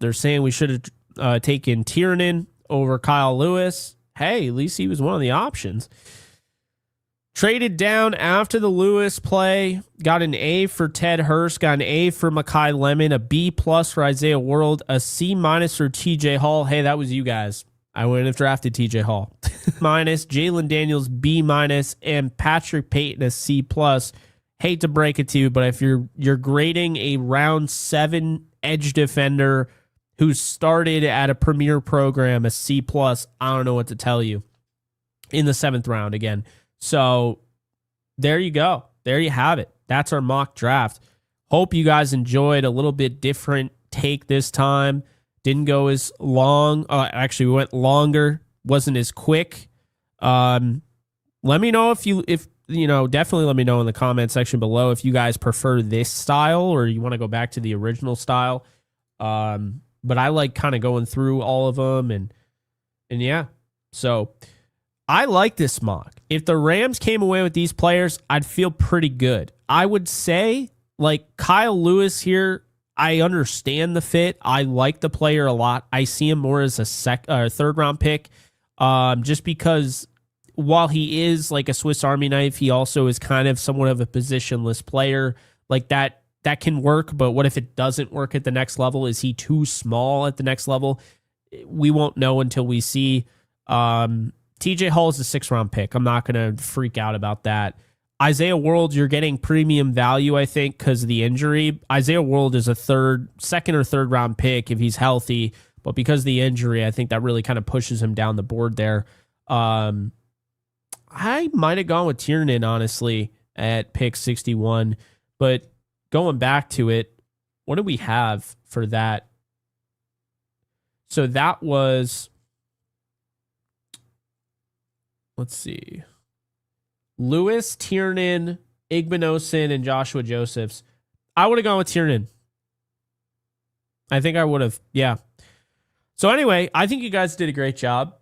They're saying we should have taken Tiernan over Kyle Lewis. Hey, at least he was one of the options. Traded down after the Lewis play. Got an A for Ted Hurst. Got an A for Mekhi Lemon. A B+ for Isaiah World. A C- for TJ Hall. Hey, that was you guys. I wouldn't have drafted TJ Hall. Minus. Jalen Daniels, B-. And Patrick Peyton, a C+. Hate to break it to you, but if you're grading a round 7 edge defender who started at a premier program, a C+, I don't know what to tell you. In the 7th round again. So there you go. There you have it. That's our mock draft. Hope you guys enjoyed a little bit different take this time. Didn't go as long. Actually, we went longer. Wasn't as quick. Let me know if definitely let me know in the comment section below if you guys prefer this style or you want to go back to the original style. But I like kind of going through all of them and yeah. So I like this mock. If the Rams came away with these players, I'd feel pretty good. I would say like Kyle Lewis here, I understand the fit. I like the player a lot. I see him more as a 3rd round pick just because while he is like a Swiss Army knife, he also is kind of somewhat of a positionless player. Like that can work, but what if it doesn't work at the next level? Is he too small at the next level? We won't know until we see. TJ Hall is a 6th round pick. I'm not going to freak out about that. Isaiah World, you're getting premium value, I think, because of the injury. Isaiah World is a 2nd or 3rd round pick if he's healthy, but because of the injury, I think that really kind of pushes him down the board there. I might have gone with Tiernan, honestly, at pick 61, but going back to it, what do we have for that? So that was, let's see, Lewis, Tiernan, Igbinosun, and Joshua Josephs. I would have gone with Tiernan. I think I would have, yeah. So anyway, I think you guys did a great job.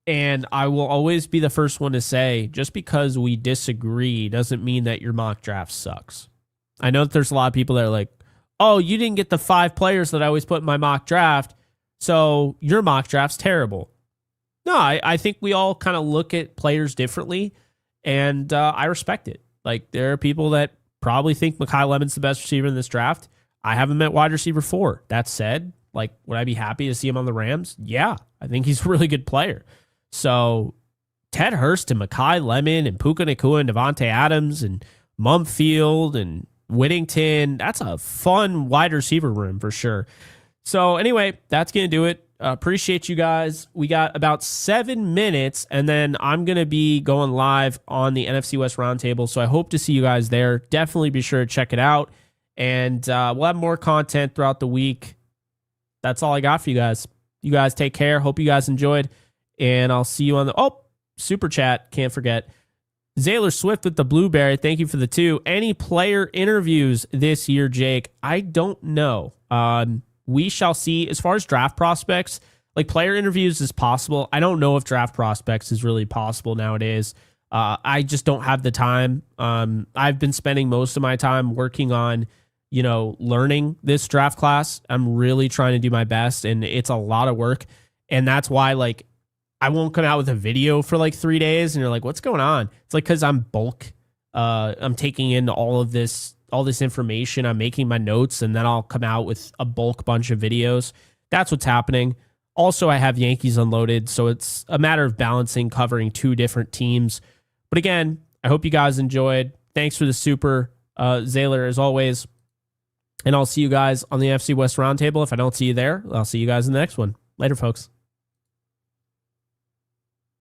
And I will always be the first one to say, just because we disagree doesn't mean that your mock draft sucks. I know that there's a lot of people that are like, oh, you didn't get the 5 players that I always put in my mock draft, so your mock draft's terrible. No, I think we all kind of look at players differently, and I respect it. Like, there are people that probably think Mekhi Lemon's the best receiver in this draft. I haven't met wide receiver 4. That said, like, would I be happy to see him on the Rams? Yeah, I think he's a really good player. So Ted Hurst and Mekhi Lemon and Puka Nacua and Devontae Adams and Mumfield and Whittington, that's a fun wide receiver room for sure. So anyway, that's going to do it. Appreciate you guys. We got about 7 minutes, and then I'm going to be going live on the NFC West Roundtable, so I hope to see you guys there. Definitely be sure to check it out, and we'll have more content throughout the week. That's all I got for you guys. You guys take care. Hope you guys enjoyed. And I'll see you on the super chat. Can't forget. Zaylor Swift with the Blueberry. Thank you for the 2. Any player interviews this year, Jake? I don't know. We shall see. As far as draft prospects, like player interviews is possible. I don't know if draft prospects is really possible nowadays. I just don't have the time. I've been spending most of my time working on, learning this draft class. I'm really trying to do my best, and it's a lot of work. And that's why, like, I won't come out with a video for like 3 days and you're like, what's going on? It's like, cause I'm bulk. I'm taking in all this information. I'm making my notes and then I'll come out with a bulk bunch of videos. That's what's happening. Also, I have Yankees unloaded, so it's a matter of balancing, covering two different teams. But again, I hope you guys enjoyed. Thanks for the super, Zaylor, as always. And I'll see you guys on the FC West Roundtable. If I don't see you there, I'll see you guys in the next one. Later, folks.